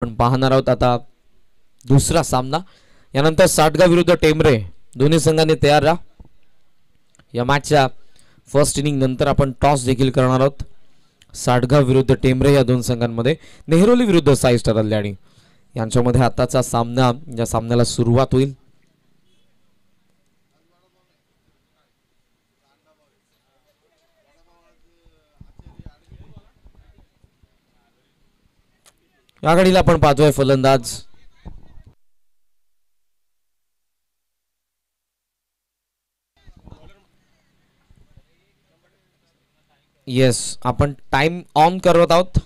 आपण पाहणार आहोत आता दुसरा सामना. यानंतर साटगाव विरुद्ध टेंबरे दोन्ही संघांनी तयार राहा. या मॅचच्या फर्स्ट इनिंग नंतर आपण टॉस देखील करणार आहोत. साटगाव विरुद्ध टेंबरे या दोन संघांमध्ये नेहरोली विरुद्ध साई स्टार कल्याणी यांच्यामध्ये आताचा सामना, या सामन्याला सुरुवात होईल. या घडीला आपण पाहतोय फलंदाज आपण टाइम ऑन करत आहोत.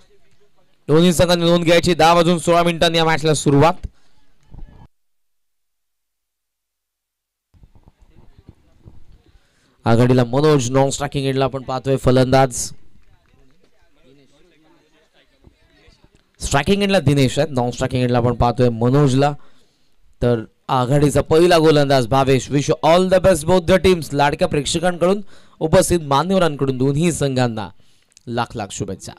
दोन्ही संघांनी नोंद घ्यायची. 10:16 या मॅचला सुरुवात. आघाडीला मनोज, नॉन स्ट्रायकिंग एंडला आपण पाहतोय फलंदाज. स्ट्रायकिंग एंडला दिनेश आहे, नॉन स्ट्रायकिंग एंडला आपण पाहतोय मनोजला. तर आघाडीचा पहिला गोलंदाज Bhavesh. Wish all the best both the teams. लाडक्या प्रेक्षकांकडून, उपस्थित मान्यवरांकडून दोन्ही संघांना लाख लाख शुभेच्छा.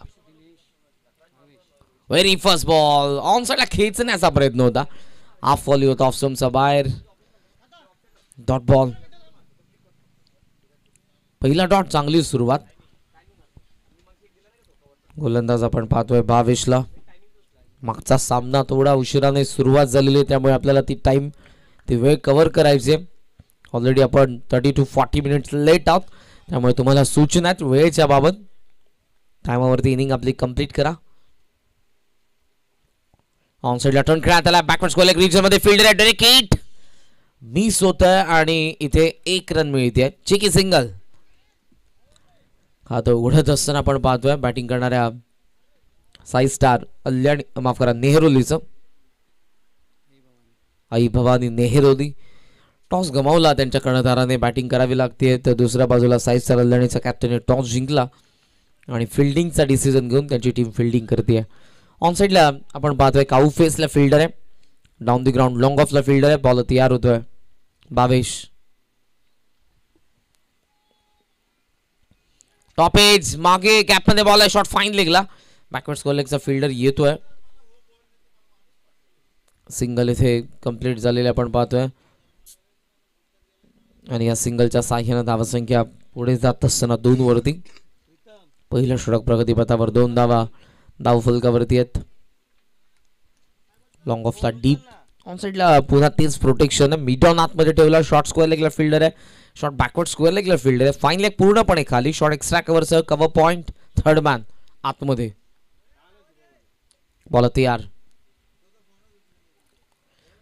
व्हेरी फर्स्ट बॉल ऑन साइडला खेचण्याचा प्रयत्न होता. हाफ व्हॉली होता ऑफ स्टंपचा बाहेर. Dot ball. पहिला डॉट, चांगली सुरुवात. गोलंदाज आपण पाहतोय भावेशला. मागचा सामना थोडा उशिराने सुरुवात झालेली आहे, त्यामुळे आपल्याला ती वेळ कव्हर करायची आहे. ऑलरेडी आपण 30 to 40 मिनिट्स लेट आहोत, त्यामुळे तुम्हाला सूचना आहेत वेळेच्या बाबत. टाइमावरती इनिंग आपली कंप्लीट करा. ऑन साइडला टर्न खेळण्यात आला. बॅकवर्ड स्क्वेअर रिजन मध्ये फिल्डर आहे डेरिकेट. मिस होत आहे आणि इथे 1 रन मिळते. चिकी सिंगल. हा तो उडत असताना आपण पाहतोय बॅटिंग करणाऱ्या साई स्टार कल्याणी, माफ करा, नेहरोलीचं. आई भवानी नेहरोली. टॉस गमावला त्यांच्या कर्णधाराने. बॅटिंग करावी लागते. तर दुसऱ्या बाजूला साई स्टार कल्याणीचा कॅप्टनने टॉस जिंकला आणि फिल्डिंगचा डिसिजन घेऊन त्यांची टीम फिल्डिंग करते. ऑन साइडला आपण पाहतोय काऊ फेसला फिल्डर आहे. डाऊन द ग्राउंड लॉंग ऑफला फिल्डर आहे. बॉल तयार होतोय भावेश. टॉप एज मागे गॅप मध्ये बॉल आहे. शॉट फाईन लेगला. बॅकवर्ड स्क्वेअर लेगचा फिल्डर येतोय. सिंगल इथे कंप्लीट झालेले आपण पाहतोय आणि या सिंगलच्या साह्याने धावसंख्या पुढे जात असताना 2 वरती. पहिलं षटक प्रगतीपथावर. 2 धावा धाव फलकावरती आहेत. Long ऑफला deep. ऑन साइडला पुन्हा तेच प्रोटेक्शन आहे. मिड ऑन आतमध्ये ठेवला. शॉर्ट स्क्वेअर लेगला फिल्डर आहे. शॉट बॅकवर्ड स्क्वेअर लेगला फिल्डर आहे. फाईन लेग पूर्णपणे खाली. शॉट एक्स्ट्रा कव्हरसह कव्हर पॉइंट. थर्ड मॅन आतमध्ये. बॉल तयार.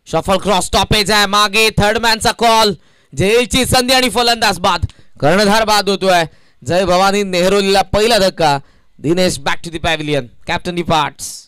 Shuffle cross. स्टॉपेज आहे मागे. Third मॅनचा call. झेलची संधी आणि फलंदाज बाद. कर्णधार बाद होतोय. जय भवानी नेहरोलीला पहिला धक्का. Dinesh back to the pavilion. Captain departs.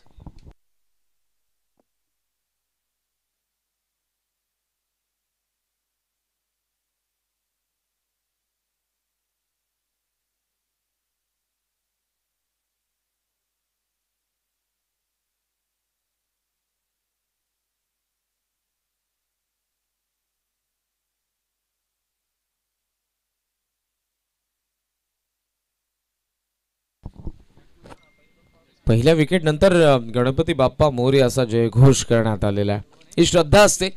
पहिल्या विकेट नंतर गणपती बाप्पा मोरे असा जयघोष करण्यात आलेला आहे. ही श्रद्धा असते.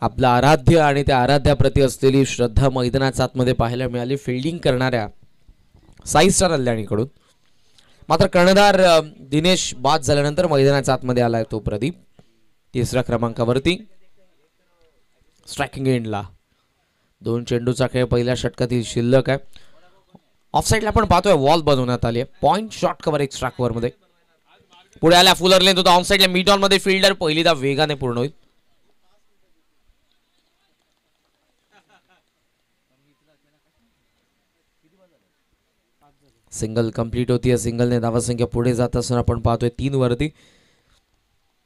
आपला आराध्य आणि त्या आराध्याप्रती असलेली श्रद्धा मैदानाच्या आतमध्ये पाहायला मिळाली फिल्डिंग करणाऱ्या साई स्टार कल्याणीकडून. मात्र कर्णधार दिनेश बाद झाल्यानंतर मैदानाच्या आतमध्ये आलाय तो प्रदीप. 3ऱ्या क्रमांकावरती. स्ट्रायकिंग एंडला 2 चेंडूचा खेळ पहिल्या षटकातील शिल्लक आहे. ऑफ साइडला आपण पाहतोय वॉल बनवण्यात आली आहे. Point shot cover extra cover मध्ये. पुढे आल्या फुलर लेंथ होता. ऑन साइडला मिड ऑन मध्ये फिल्डर. पहिली धाव वेगाने पूर्ण होईल. सिंगल कंप्लीट होती. सिंगलने धावसंख्या पुढे जात असताना आपण पाहतोय 3 वरती.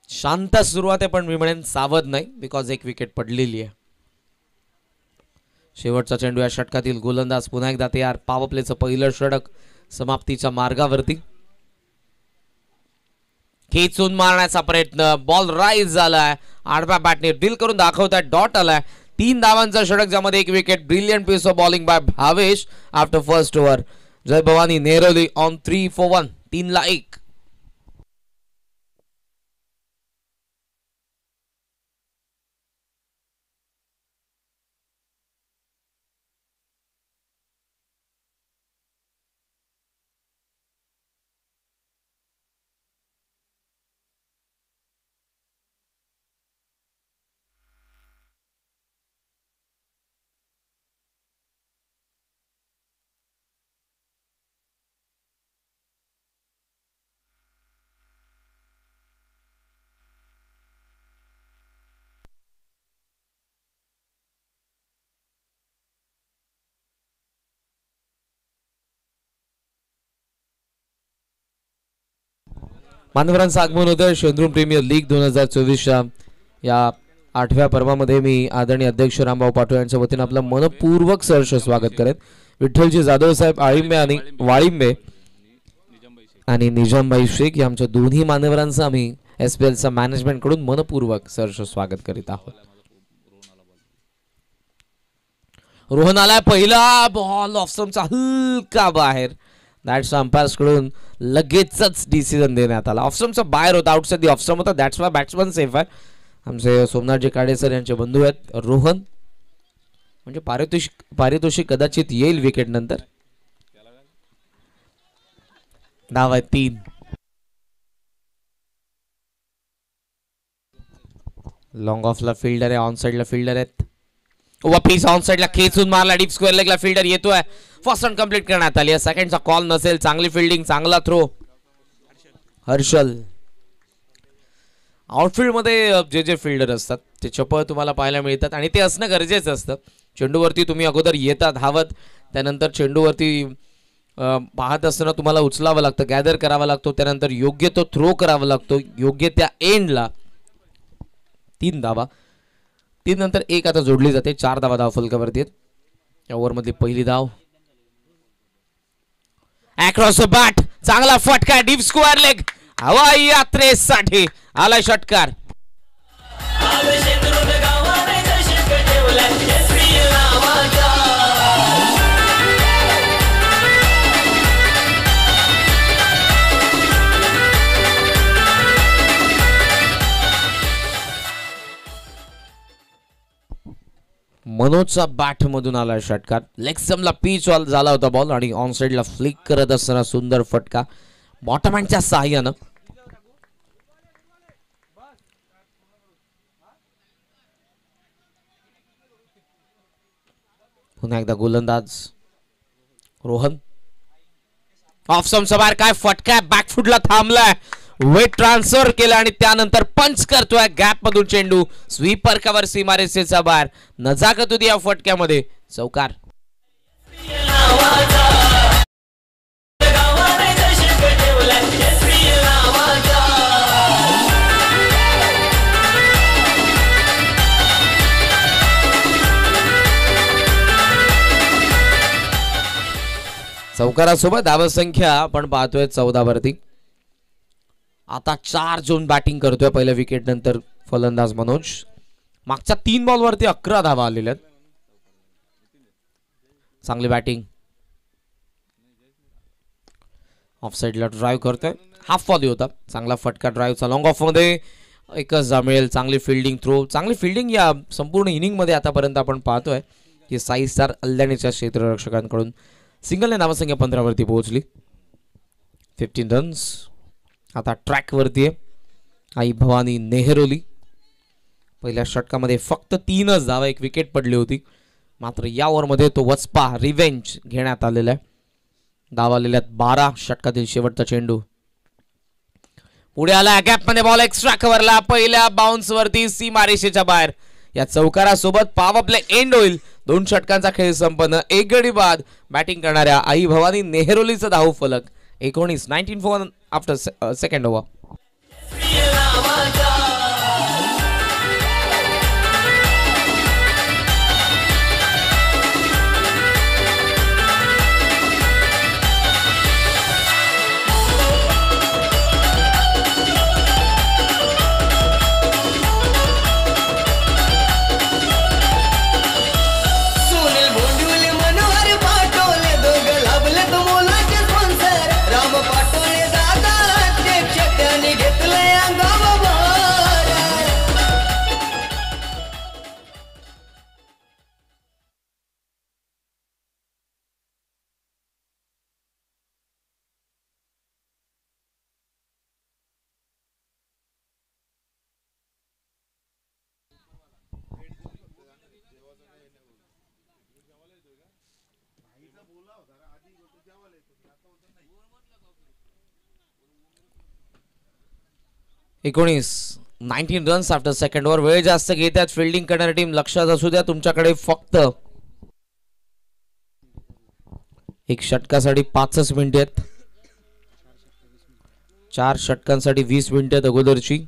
शांत सुरुवात आहे, पण मी म्हणेन सावध नाही, बिकॉज 1 विकेट पडलेली आहे. शेवटचा चेंडू या षटकातील. गोलंदाज पुन्हा एकदा तयार. पॉवर प्लेचं पहिलं षटक समाप्तीच्या मार्गावरती. खेचून मारण्याचा प्रयत्न. बॉल राईज झालाय. आडव्या बॅटने डील करून दाखवताय. डॉट आलाय. 3 धावांचा षटक, ज्यामध्ये 1 wicket. Brilliant piece of bowling by Bhavesh after first over. Jay Bhavani Nehroli on 3 for 1. 3 ला 1. मान्यवरांचं आगमन होतं शेंद्रुम प्रीमियर लीग 2024च्या या 8व्या पर्वामध्ये. मी आदरणीय अध्यक्ष रामभाऊ पाटोळे यांच्या वतीने आपलं मनपूर्वक सहर्ष स्वागत करेन. विठ्ठलजी जाधव साहेब आळिंबे आणि वाळिंबे आणि निजामबाई शेख या आमच्या दोन्ही मान्यवरांचं आम्ही SPLचा मॅनेजमेंट कडून मनपूर्वक सहर्ष स्वागत करीत आहोत. रोहन आलाय, पहिला बॉल ऑफस्टंपचा हलका बाहेर. दॅट्स अंपायर्स कडून लगेचच डिसिजन देण्यात आला. ऑफस्टंपचा बाहेर होता, आउटसाइड दी ऑफस्टंप होता. दॅट्स वाय बॅट्समन सेफ आहे. आमचे सोमनाथजी काडे सर यांचे बंधू आहेत. रोहन म्हणजे पारितोषिक कदाचित येईल विकेट नंतर. धाव आहे 3. लॉंग ऑफला फिल्डर आहे, ऑन साइडला फिल्डर आहेत. वापिस ऑन साइडला खेचून मारला, डीप स्क्वेअर लेगला फिल्डर येतोय. फर्स्ट रन कंप्लीट करण्यात आली. सेकंडचा कॉल नसेल. चांगली फिल्डिंग, चांगला थ्रो. हर्षल आउटफील्ड मध्ये जे फिल्डर असतात ते चपळ तुम्हाला पाहायला मिळतात आणि ते असणं गरजेचं असतं. चेंडूवरती तुम्ही अगोदर येता धावत, त्यानंतर चेंडूवरती पाहत असताना तुम्हाला उचलावं लागतं, गॅदर करावा लागतो, त्यानंतर योग्य तो थ्रो करावा लागतो योग्य त्या एंडला. 3 धावा, 3 नंतर 1 आता जोडली जाते. 4 धावा धाव फलकावरती आहेत. या ओव्हरमधली पहिली धाव. अक्रॉस द बॅट, चांगला फटका, डीप स्क्वेअर लेग. हवाई यात्रेसाठी आला षटकार. मनोजचा बॅट मधून आला षटकार. लेग स्टंपला पिच झाला होता बॉल आणि ऑन साइडला फ्लिक करत असताना सुंदर फटका बॉटम हँडच्या सहाय्यानं. पुन्हा एकदा गोलंदाज रोहन. ऑफ स्टंपच्या बाहेर काय फटका, बॅकफुटला थांबलाय, वेट ट्रान्सफर केला आणि त्यानंतर पंच करतोय गॅप मधून चेंडू. स्वीपर कव्हर सीमारेषेच्या बाहेर. नजाकत होती या फटक्यामध्ये. चौकार. चौकारासोबत धावसंख्या आपण पाहतोय 14 वरती. आता 4 झोन बॅटिंग करतोय पहिल्या विकेट नंतर फलंदाज मनोज. मागच्या 3 बॉल वरती 11 धावा आलेल्या आहेत. चांगली बॅटिंग. ऑफ साइडला ड्राइव्ह करतोय, हाफ वॉली होता. चांगला फटका ड्राइव्हचा. लॉंग ऑफ मध्ये एकच मिळेल. चांगली फिल्डिंग, थ्रो, चांगली फिल्डिंग या संपूर्ण इनिंग मध्ये आतापर्यंत आपण पाहतोय की साई स्टार अल्ल्यानीच्या क्षेत्ररक्षकांकडून. सिंगलने धावसंख्या 15 वरती पोहोचली. 15 रन्स. आता ट्रॅक वरती आहे आई भवानी नेहरोली. पहिल्या षटकामध्ये फक्त 3च धावा, 1 विकेट पडली होती. मात्र या ओव्हरमध्ये तो वचपा रिव्हेंज घेण्यात आलेला आहे. धावा आलेल्या 12. षटकातील शेवटचा चेंडू पुढे आला. गॅप मध्ये बॉल एक्स्ट्रा कव्हरला. पहिल्या बाउन्स वरती सीमारेषेच्या बाहेर. या चौकारासोबत पॉवर प्ले एंड होईल. 2 षटकांचा खेळ संपन्न. 1 गडी बाद. बॅटिंग करणाऱ्या आई भवानी नेहरोलीचा धाव फलक 19 for after second over. एकोणीस 19 रन्स आफ्टर सेकंड ओव्हर. वेळ जास्त घेतात फिल्डिंग करणारी टीम. लक्षात असू द्या तुमच्याकडे फक्त एक षटकासाठी 5च मिनिटे आहेत. 4 षटकांसाठी 20 मिनिटं अगोदरची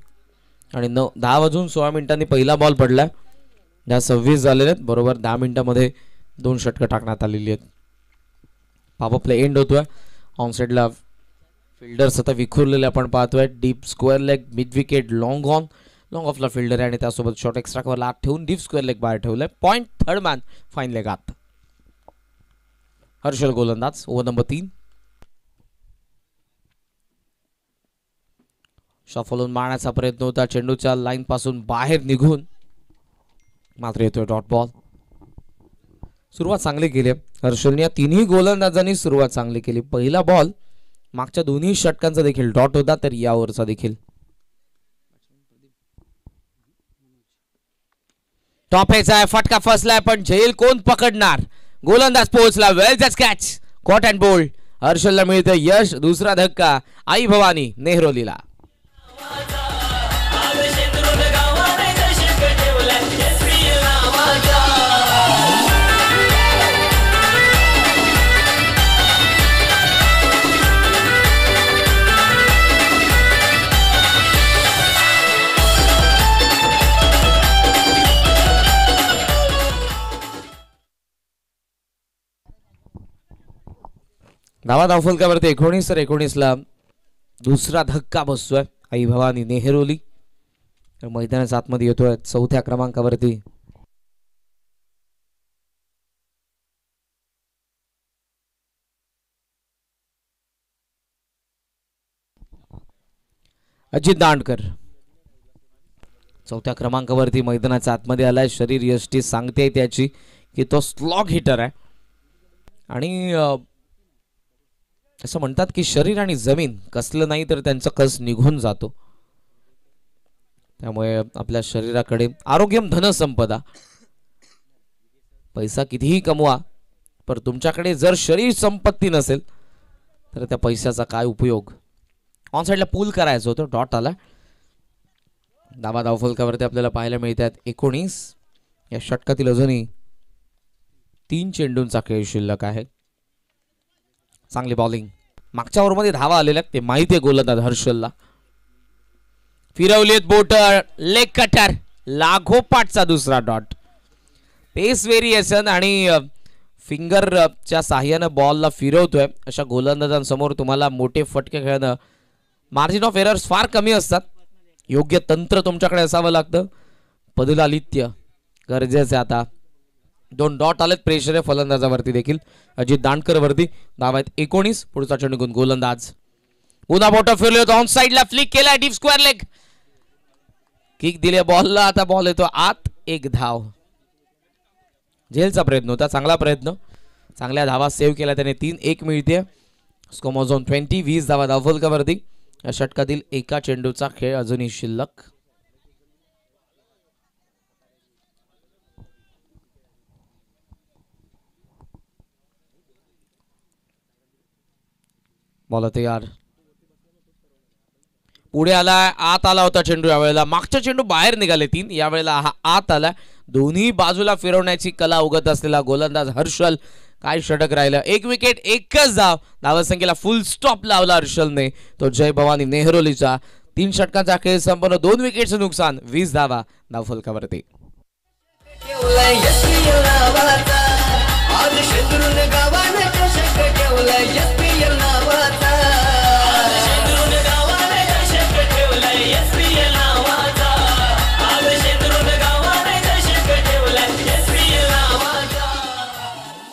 आणि 10 वाजून 16 मिनिटांनी पहिला बॉल पडला. या 26 झालेले आहेत. बरोबर 10 मिनिटांमध्ये 2 षटकं टाकण्यात आलेली आहेत. पॉपअप प्ले एंड होतोय. ऑन साइडला फिल्डर्स आता विखुरलेले आपण पाहतोय. Deep square leg, mid wicket, long on, long ऑफला फिल्डर आहे आणि त्यासोबत शॉर्ट एक्स्ट्रा कव्हरला आत ठेवून डीप स्क्वेअर लेग बाहेर ठेवलंय. Point third man fine leg आत. हर्षल गोलंदाज. Over number 3. शॉफलून मारण्याचा प्रयत्न होता. चेंडूच्या लाईन पासून बाहेर निघून मात्र येतोय डॉट बॉल. सुरुवात चांगली केली हर्षलने. या तिन्ही गोलंदाजांनी सुरुवात चांगली केली. पहिला बॉल मागच्या दोन्ही षटकांचा देखील डॉट होता तर यावरचा देखील. टॉप याचा फटका फसलाय पण झेल कोण पकडणार. गोलंदाज पोहोचला. Well just catch. Caught and bowled. हर्षलला मिळतं यश. दुसरा धक्का आई भवानी नेहरोलीला. धावा धावफलकावरती 19 तर 19ला दुसरा धक्का बसतोय आई भवानी नेहरोली. मैदानाच्या आतमध्ये येतोय 4थ्या क्रमांकावरती. अजित दांडकर 4थ्या क्रमांकावरती मैदानाच्या आतमध्ये आलाय. शरीर यष्टी सांगते त्याची की तो स्लॉग हिटर आहे आणि असं म्हणतात की शरीर आणि जमीन कसलं नाही तर त्यांचा कस निघून जातो. त्यामुळे आपल्या शरीराकडे आरोग्यम धन संपदा. पैसा कितीही कमवा पर तुमच्याकडे जर शरीर संपत्ती नसेल तर त्या पैशाचा काय उपयोग. ऑन साइडला पूल करायचं होतं. डॉट आला. धावा धावफलकावरती आपल्याला पाहायला मिळतात 19. या षटकातील अजूनही 3 चेंडूंचा खेळ शिल्लक आहे. चांगली बॉलिंग. मागच्या ओव्हरमध्ये धावा आलेल्या ते माहिती आहे गोलंदाज हर्षलला. फिरवलीत बोट. Leg cutter. लागोपाठचा दुसरा डॉट. पेस व्हेरिएशन आणि फिंगरच्या साह्यानं बॉलला फिरवतोय अशा गोलंदाजांसमोर तुम्हाला मोठे फटके खेळणं मार्जिन ऑफ एरर्स फार कमी असतात. योग्य तंत्र तुमच्याकडे असावं लागतं. पदुलालित्य गरजेचं आहे. आता 2 डॉट आलेत. प्रेशर आहे फलंदाजावरती देखील. अजित दांडकर वरती. धावा आहेत 19. पुढचा चेंडू घेऊन गोलंदाज. पुन्हा बोट फिरले होते. ऑन साइडला फ्लिक केला. Deep square leg. किक दिले बॉलला. आता बॉल येतो आत. 1 धाव. झेलचा प्रयत्न होता. चांगला प्रयत्न. चांगल्या धावा सेव्ह केल्या त्याने. 3-1 मिळते. स्कोमोझोन 20. 20 धावा धावफलकावरती. या षटकातील एका चेंडूचा खेळ अजूनही शिल्लक. बॉल तयार. पुढे आला. आत आला होता चेंडू यावेळेला. मागचा चेंडू बाहेर निघाले 3. यावेळेला हा आत आला. दोन्ही बाजूला फिरवण्याची कला उगत असलेला गोलंदाज हर्षल. काय षटक राहिलं. 1 विकेट 1च धाव. धावसंख्येला फुल स्टॉप लावला हर्षलने. तो जय भवानी नेहरोलीचा. 3 षटकांचा खेळ संपन्न. 2 विकेटचं नुकसान. 20 धावा धावफलकावरती.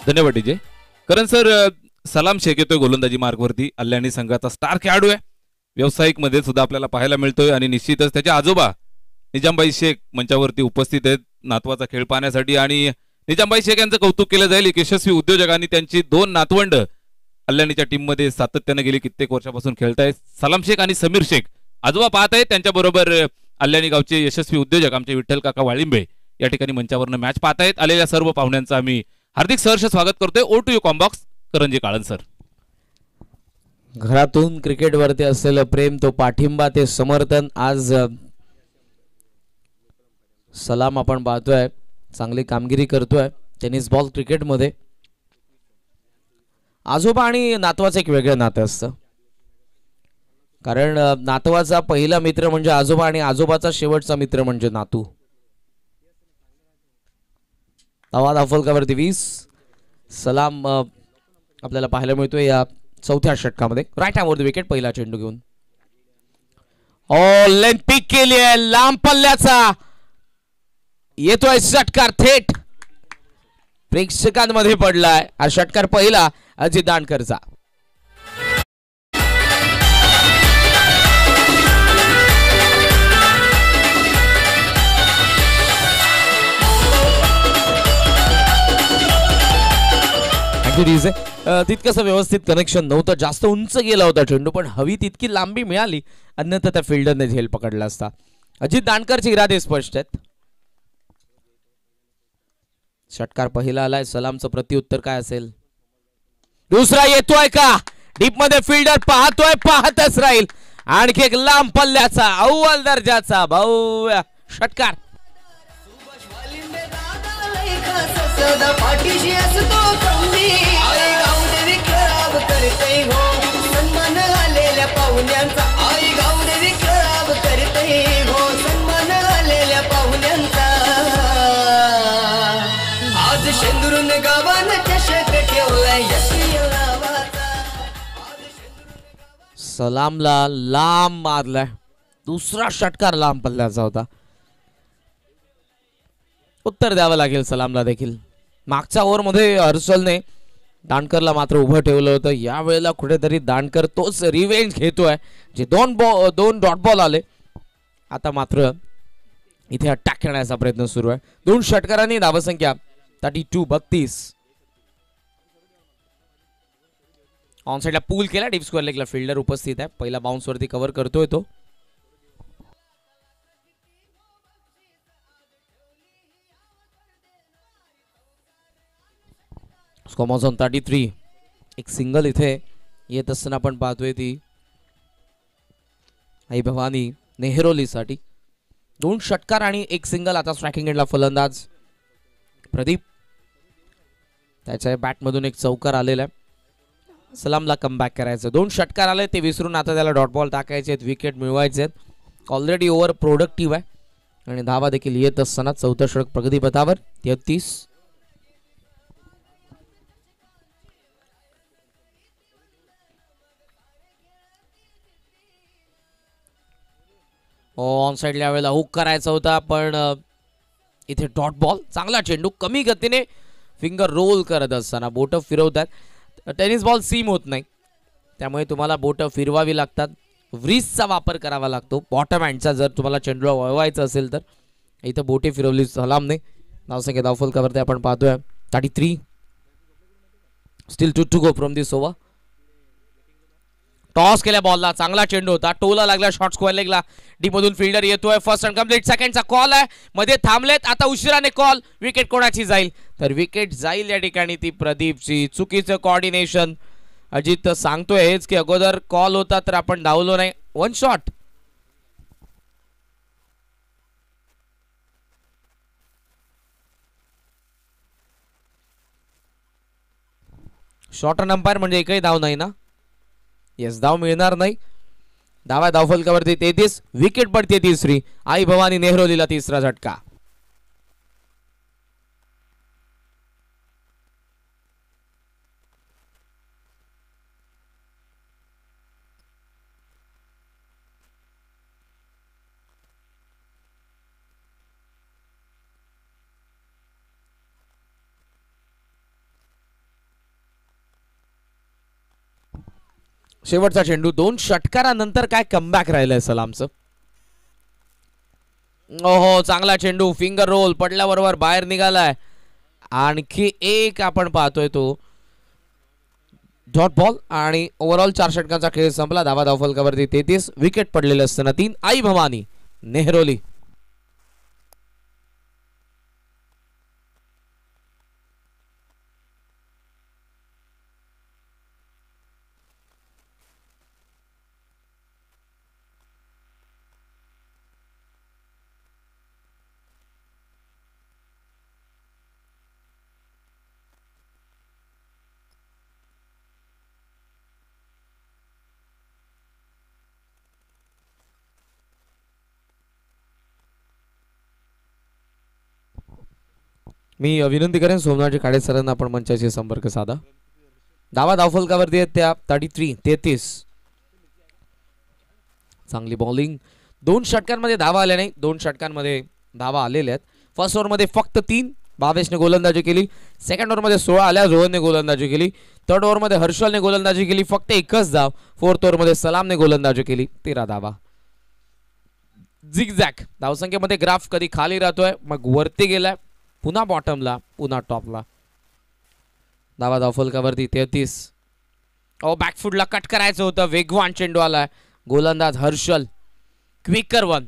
धन्यवाद डीजे. करण सर, सलाम शेख येतोय गोलंदाजी मार्गवरती. अल्याणी संघाचा स्टार खेळाडू आहे. व्यावसायिक मध्ये सुद्धा आपल्याला पाहायला मिळतोय आणि निश्चितच त्याचे आजोबा निजामबाई शेख मंचावरती उपस्थित आहेत नातवाचा खेळ पाहण्यासाठी. आणि निजामबाई शेख यांचं कौतुक केलं जाईल. एक यशस्वी उद्योजकांनी त्यांची 2 नातवंड अल्याणीच्या टीम मध्ये सातत्याने गेली कित्येक वर्षापासून खेळतायत. सलाम शेख आणि समीर शेख आजोबा पाहत आहेत. त्यांच्याबरोबर अल्याणी गावचे यशस्वी उद्योजक आमचे विठ्ठल काका वाळिंबे या ठिकाणी मंचावरनं मॅच पाहतायत. आलेल्या सर्व पाहुण्यांचं आम्ही हार्दिक सहर्ष स्वागत करतोय. ओ टू यू कॉम्बॉक्स करंजी काळन सर. घरातून क्रिकेटवरती असलेलं प्रेम, तो पाठिंबा, ते समर्थन आज सलाम आपण पाहतोय. चांगली कामगिरी करतोय टेनिस बॉल क्रिकेटमध्ये. आजोबा आणि नातवाचं एक वेगळं नातं असतं. कारण नातवाचा पहिला मित्र म्हणजे आजोबा आणि आजोबाचा शेवटचा मित्र म्हणजे नातू. धावा धावफलकावरती 20. सलाम आपल्याला पाहायला मिळतोय या चौथ्या षटकामध्ये. राईट हँड वर विकेट, पहिला चेंडू घेऊन. लेंथ पिक केली आहे, लांब पल्ल्याचा येतोय षटकार, थेट प्रेक्षकांमध्ये पडलाय. हा षटकार पहिला अजित दांडकरचा. तितकंसं व्यवस्थित कनेक्शन नव्हतं, जास्त उंच गेला होता चेंडू, पण हवी तितकी लांबी मिळाली, अन्यथा त्या फिल्डरने झेल पकडला असता. अजित दांडकरचे इरादे स्पष्ट आहेत. षटकार पहिला आलाय, सलामचं प्रत्युत्तर काय असेल? दुसरा येतोय का? डीप मध्ये फिल्डर पाहतोय, पाहतच राहील. आणखी एक लांब पल्ल्याचा अव्वल दर्जाचा भव्य षटकार. पाठीशी असतो कमी आई गावदेवी खराब करते हो, सन्मान आलेल्या पाहुण्यांचा आई गावदेवी खराब करते हो, सन्मान आलेल्या पाहुण्यांचा. आज शेंदुरून गावान चषक ठेवलाय यशोलावाचा. सलामला लांब मारलाय, दुसरा षटकार लांब पल्ल्याचा होता. उत्तर द्यावं लागेल सलामला देखील. मागच्या ओव्हरमध्ये हर्षलने दांडकरला मात्र उभं ठेवलं होतं. या वेळेला कुठेतरी दांडकर तोच रिवेंज घेतोय. जे दोन डॉट बॉल आले, आता मात्र इथे अटॅक करण्याचा प्रयत्न सुरू आहे. 2 षटकारांनी धावसंख्या 32. ऑन साइडला पूल केला, डीप स्क्वेअर लेगला फिल्डर उपस्थित आहे. पहिला बाउन्स वरती कव्हर करतोय तो. स्कोमॉझॉन 33. एक सिंगल इथे येत असताना आपण पाहतोय ती आई भवानी नेहरोलीसाठी. 2 षटकार आणि एक सिंगल. आता स्ट्रायकिंग एंडला फलंदाज प्रदीप, त्याच्या बॅटमधून एक चौकार आलेला आहे. सलामला कमबॅक करायचं. 2 षटकार आले ते विसरून आता त्याला डॉट बॉल टाकायचे आहेत, विकेट मिळवायचे आहेत. ऑलरेडी ओव्हर प्रोडक्टिव्ह आहे आणि धावा देखील येत असताना चौथं षटक प्रगतीपथावर. 33. ऑन साइड वेळेला हुक करायचा होता, पण इथे डॉट बॉल. चांगला चेंडू कमी गतीने फिंगर रोल करत असताना बोट फिरवतात. टेनिस बॉल सीम होत नाही, त्यामुळे तुम्हाला बोट फिरवावी लागतात. व्रिस्टचा वापर करावा लागतो बॉटम हँडचा जर तुम्हाला चेंडूला वळवायचं असेल तर. इथं बोटे फिरवली सलामने. धावसंख्या धावफलकावरती आपण पाहतोय 33. Still to go from this over. Toss केल्या बॉलला, चांगला चेंडू होता, टोला लागला शॉर्ट स्क्वेअर लेगला. डीप मधून फिल्डर येतोय. First and complete. सेकंडचा कॉल आहे, मध्ये थांबलेत, आता उशिराने कॉल. विकेट कोणाची जाईल? तर विकेट जाईल या ठिकाणी ती प्रदीपची. चुकीचं कोऑर्डिनेशन. अजित सांगतोय हेच की अगोदर कॉल होता तर आपण धावलो नाही. 1 शॉट. शॉर्ट अंपायर म्हणजे एकही धाव नाही ना? येस, धाव मिळणार नाही. धावा धावफलकावरती 33. विकेट पडते तिसरी. आई भवानी नेहरोलीला तिसरा झटका. शेवटचा चेंडू. 2 षटकारानंतर काय कमबॅक राहिलंय सलामचं. ओहो, चांगला चेंडू. फिंगर रोल पडल्याबरोबर बाहेर निघालाय. आणखी एक आपण पाहतोय तो डॉट बॉल आणि ओव्हरऑल 4 षटकांचा खेळ संपला. धावा धावफलकावरती 33. विकेट पडलेले असताना 3. आई भवानी नेहरोली. मी विनंती करेन सोमनाथजी खाडे सरांना आपण मंचाशी संपर्क साधा. धावा धावफलकावरती आहेत त्या 33. चांगली बॉलिंग. 2 षटकांमध्ये धावा आल्या नाही, 2 षटकांमध्ये धावा आलेल्या आहेत. फर्स्ट ओव्हरमध्ये फक्त 3 भावेशने गोलंदाजी केली. सेकंड ओव्हरमध्ये 16 आल्या, रोहनने गोलंदाजी केली. थर्ड ओव्हरमध्ये हर्षलने गोलंदाजी केली, फक्त एकच धाव. फोर्थ ओव्हरमध्ये सलामने गोलंदाजी केली, 13 धावा. झिगझॅग धावसंख्येमध्ये ग्राफ कधी खाली राहतोय, मग वरती गेलाय, पुन्हा बॉटमला, पुन्हा टॉपला. धावा धावफलकावरती 33. बॅकफुटला कट करायचं होतं, वेगवान चेंडू आलाय. गोलंदाज हर्षल, क्विकर वन.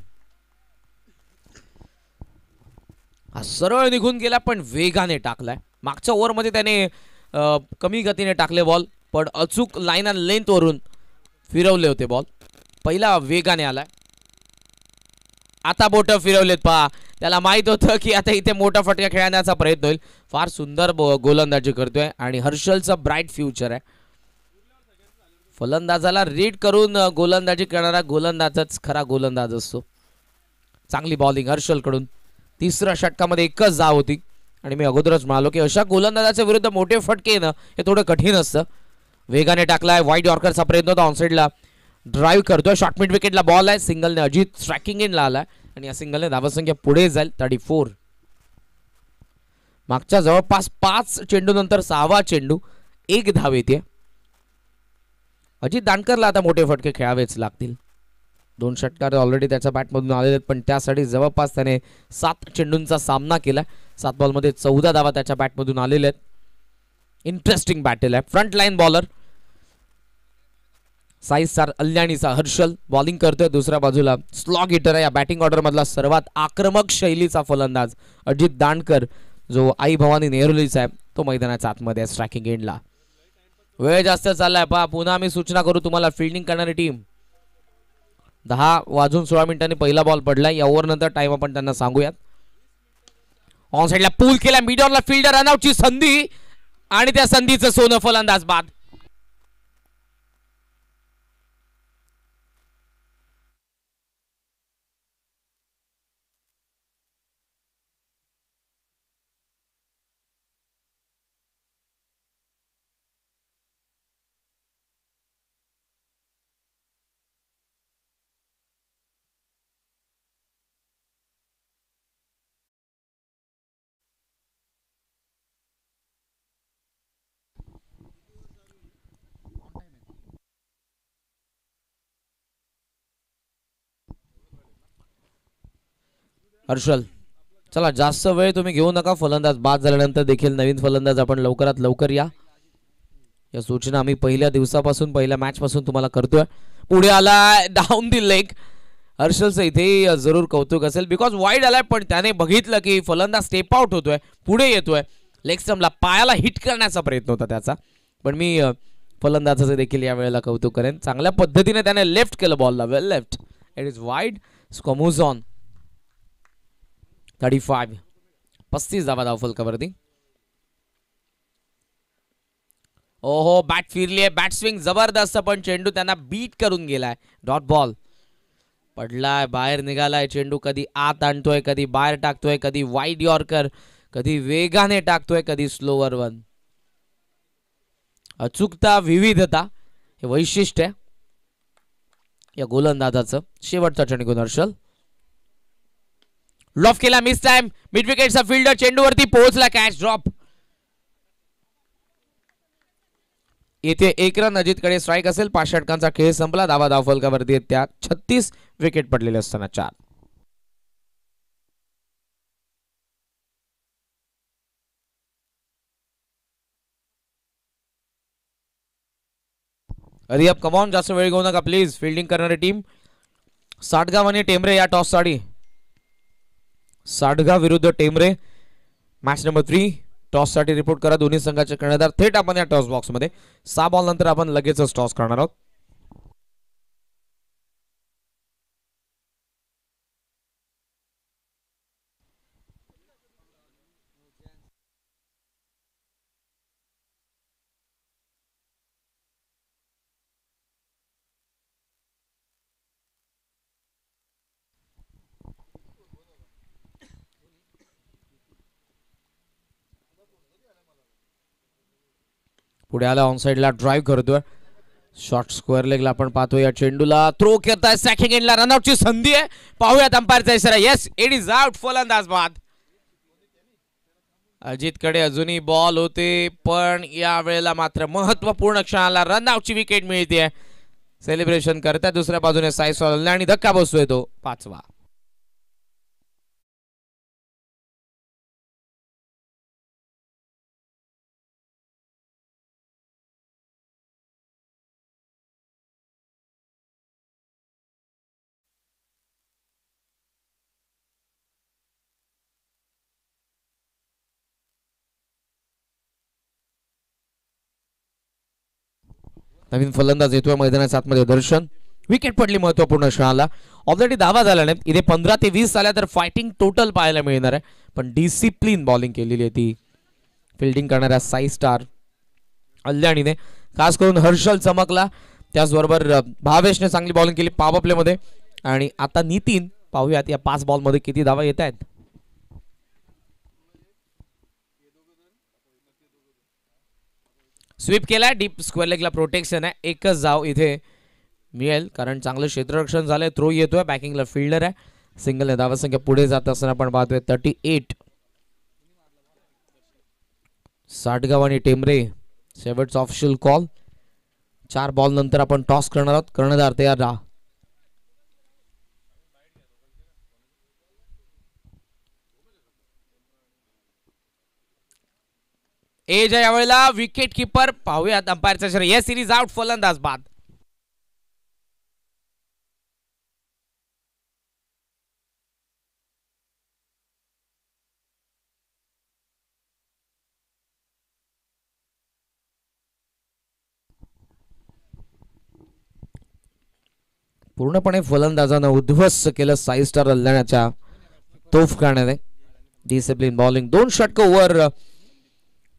हा सरळ निघून गेला पण वेगाने टाकलाय. मागच्या ओव्हरमध्ये त्याने कमी गतीने टाकले बॉल, पण अचूक लाईन अँड लेंथ वरून फिरवले होते बॉल. पहिला वेगाने आलाय, आता बोट फिरवलेत पहा. त्याला माहित होतं की आता इथे मोठा फटका खेळण्याचा प्रयत्न होईल. फार सुंदर गोलंदाजी करतोय आणि हर्षलचा ब्राईट फ्युचर आहे. फलंदाजाला रीड करून गोलंदाजी करणारा गोलंदाजच खरा गोलंदाज असतो. चांगली बॉलिंग हर्षलकडून. तिसऱ्या षटकामध्ये एकच धाव होती आणि मी अगोदरच म्हणालो की अशा गोलंदाजाच्या विरुद्ध मोठे फटके येणं हे थोडं कठीण असतं. वेगाने टाकलाय, वाईड यॉर्करचा प्रयत्न होता, ऑनसाइडला ड्राईव्ह करतोय. शॉर्ट मिड विकेटला बॉल आहे. सिंगलने अजित स्ट्रायकिंग इनला आलाय आणि या सिंगलने धावसंख्या पुढे जाईल 34. मागच्या जवळपास 5 चेंडू नंतर 6वा चेंडू, 1 धाव येते. अजित दांडकरला आता मोठे फटके खेळावेच लागतील. 2 षटकार ऑलरेडी त्याच्या बॅटमधून आलेले आहेत, पण त्यासाठी जवळपास त्याने 7 चेंडूंचा सामना केला. 7 बॉलमध्ये 14 धावा त्याच्या बॅटमधून आलेल्या आहेत. इंटरेस्टिंग बॅटल आहे. Front line bowler Sai star अल्याणीचा हर्षल बॉलिंग करतोय. दुसऱ्या बाजूला स्लॉग हिटर आहे या बॅटिंग ऑर्डर मधला सर्वात आक्रमक शैलीचा फलंदाज अजित दांडकर, जो आई भवानी नेहरूलीचा आहे, तो मैदानाच्या आतमध्ये आहे स्ट्रायकिंग एंडला. वेळ जास्त चाललाय पहा. पुन्हा मी सूचना करू तुम्हाला, फिल्डिंग करणारी टीम 10:16 पहिला बॉल पडलाय. या ओव्हर नंतर टाइम आपण त्यांना सांगूयात. ऑन साइडला पूल केला, मिड ऑनला फिल्डर रनआउटची संधी आणि त्या संधीचं सोनं फलंदाज बाद. हर्षल, चला जास्त वेळ तुम्ही घेऊ नका. फलंदाज बाद झाल्यानंतर देखील नवीन फलंदाज आपण लवकरात लवकर या. या सूचना आम्ही पहिल्या दिवसापासून, पहिल्या मॅच पासून तुम्हाला करतोय. पुढे आला डाऊन दी लेग. हर्षलचं इथे जरूर कौतुक असेल, बिकॉज वाईड आलाय, पण त्याने बघितलं की फलंदाज स्टेप आउट होतोय, पुढे येतोय. लेग स्टंपला पायाला हिट करण्याचा प्रयत्न होता त्याचा, पण मी फलंदाजाचं देखील या वेळेला कौतुक करेन. चांगल्या पद्धतीने त्याने लेफ्ट केलं बॉलला, well left. It is wide. Score moves on. 35. 35 धावा धावफलकावरती. ओहो, बॅट फिरली आहे. बॅट स्विंग जबरदस्त, पण चेंडू त्यांना बीट करून गेलाय. डॉट बॉल पडलाय, बाहेर निघालाय चेंडू. कधी आत आणतोय, कधी बाहेर टाकतोय, कधी वाईड यॉर्कर, कधी वेगाने टाकतोय, कधी स्लोवर वन. अचूकता, विविधता हे वैशिष्ट्य आहे या गोलंदाजाचं. शेवटचा चेंडू हर्षल. लॉफ केला, मिस टाइम. मिड विकेटचा फिल्डर चेंडूवरती पोहोचला, कॅच ड्रॉप. येथे 1 रन अजितकडे स्ट्राईक असेल. 5 षटकांचा खेळ संपला. धावा धावफलकावरती त्या 36 विकेट पडलेले असताना 4. अरे अब कमॉन, जास्त वेळ घेऊ नका प्लीज. फिल्डिंग करणारी टीम साटगाव आणि टेमरे या टॉस साठी. साटगाव विरुद्ध टेमरे, मॅच नंबर 3. टॉस साठी रिपोर्ट करा. दोन्ही संघाचे कर्णधार थेट आपण या टॉस बॉक्स मध्ये. 6 बॉल नंतर आपण लगेचच टॉस करणार आहोत. पुढे आला ऑन साइडला ड्राईव्ह करतोय. शॉर्ट स्क्वेअर लेगला आपण पाहतोय. या चेंडूला थ्रो करताय. सॅकिंग एंडला रनआउटची संधी आहे. पाहूयात अंपायरचा इशारा. Yes, it is out. फलंदाज बाद. अजितकडे अजूनही बॉल होते, पण या वेळेला मात्र महत्वपूर्ण क्षणाला रनआउटची विकेट मिळते. सेलिब्रेशन करताय दुसऱ्या बाजूने साई सोलने आणि धक्का बसतोय तो 5वा. नवीन फलंदाज येतोय मैदानाच्या आतमध्ये. दर्शन. विकेट पडली महत्वपूर्ण क्षणाला. ऑलरेडी धावा झाल्या नाहीत. इथे 15 ते 20 झाल्या तर फायटिंग टोटल पाहायला मिळणार आहे, पण डिसिप्लिन बॉलिंग केलेली आहे ती फिल्डिंग करणाऱ्या साई स्टार अल्याणीने. खास करून हर्षल चमकला, त्याचबरोबर भावेशने चांगली बॉलिंग केली पॉवर प्ले मध्ये. आणि आता नितीन. पाहूयात या 5 बॉल मध्ये किती धावा येत आहेत. स्वीप केला. डीप स्क्वेअर लेगला प्रोटेक्शन आहे. एकच धाव इथे मिळेल कारण चांगलं क्षेत्ररक्षण झालंय. थ्रो येतोय. बॅकिंगला फिल्डर आहे. सिंगल धावसंख्या पुढे जात असताना आपण पाहतोय 38. साटगाव आणि टेंबरे शेवटचा ऑफिशियल कॉल. 4 बॉल नंतर आपण टॉस करणार आहोत. कर्णधार तयार राहा. एज आहे यावेळेला. Wicket keeper. पाहूयात अंपायरचा इशारा. Yes, it is out. फलंदाज बाद. पूर्णपणे फलंदाजानं उद्ध्वस्त केलं साई स्टार अल्याण्याच्या तोफखान्याने. Discipline bowling. 2 षटकं ओव्हर.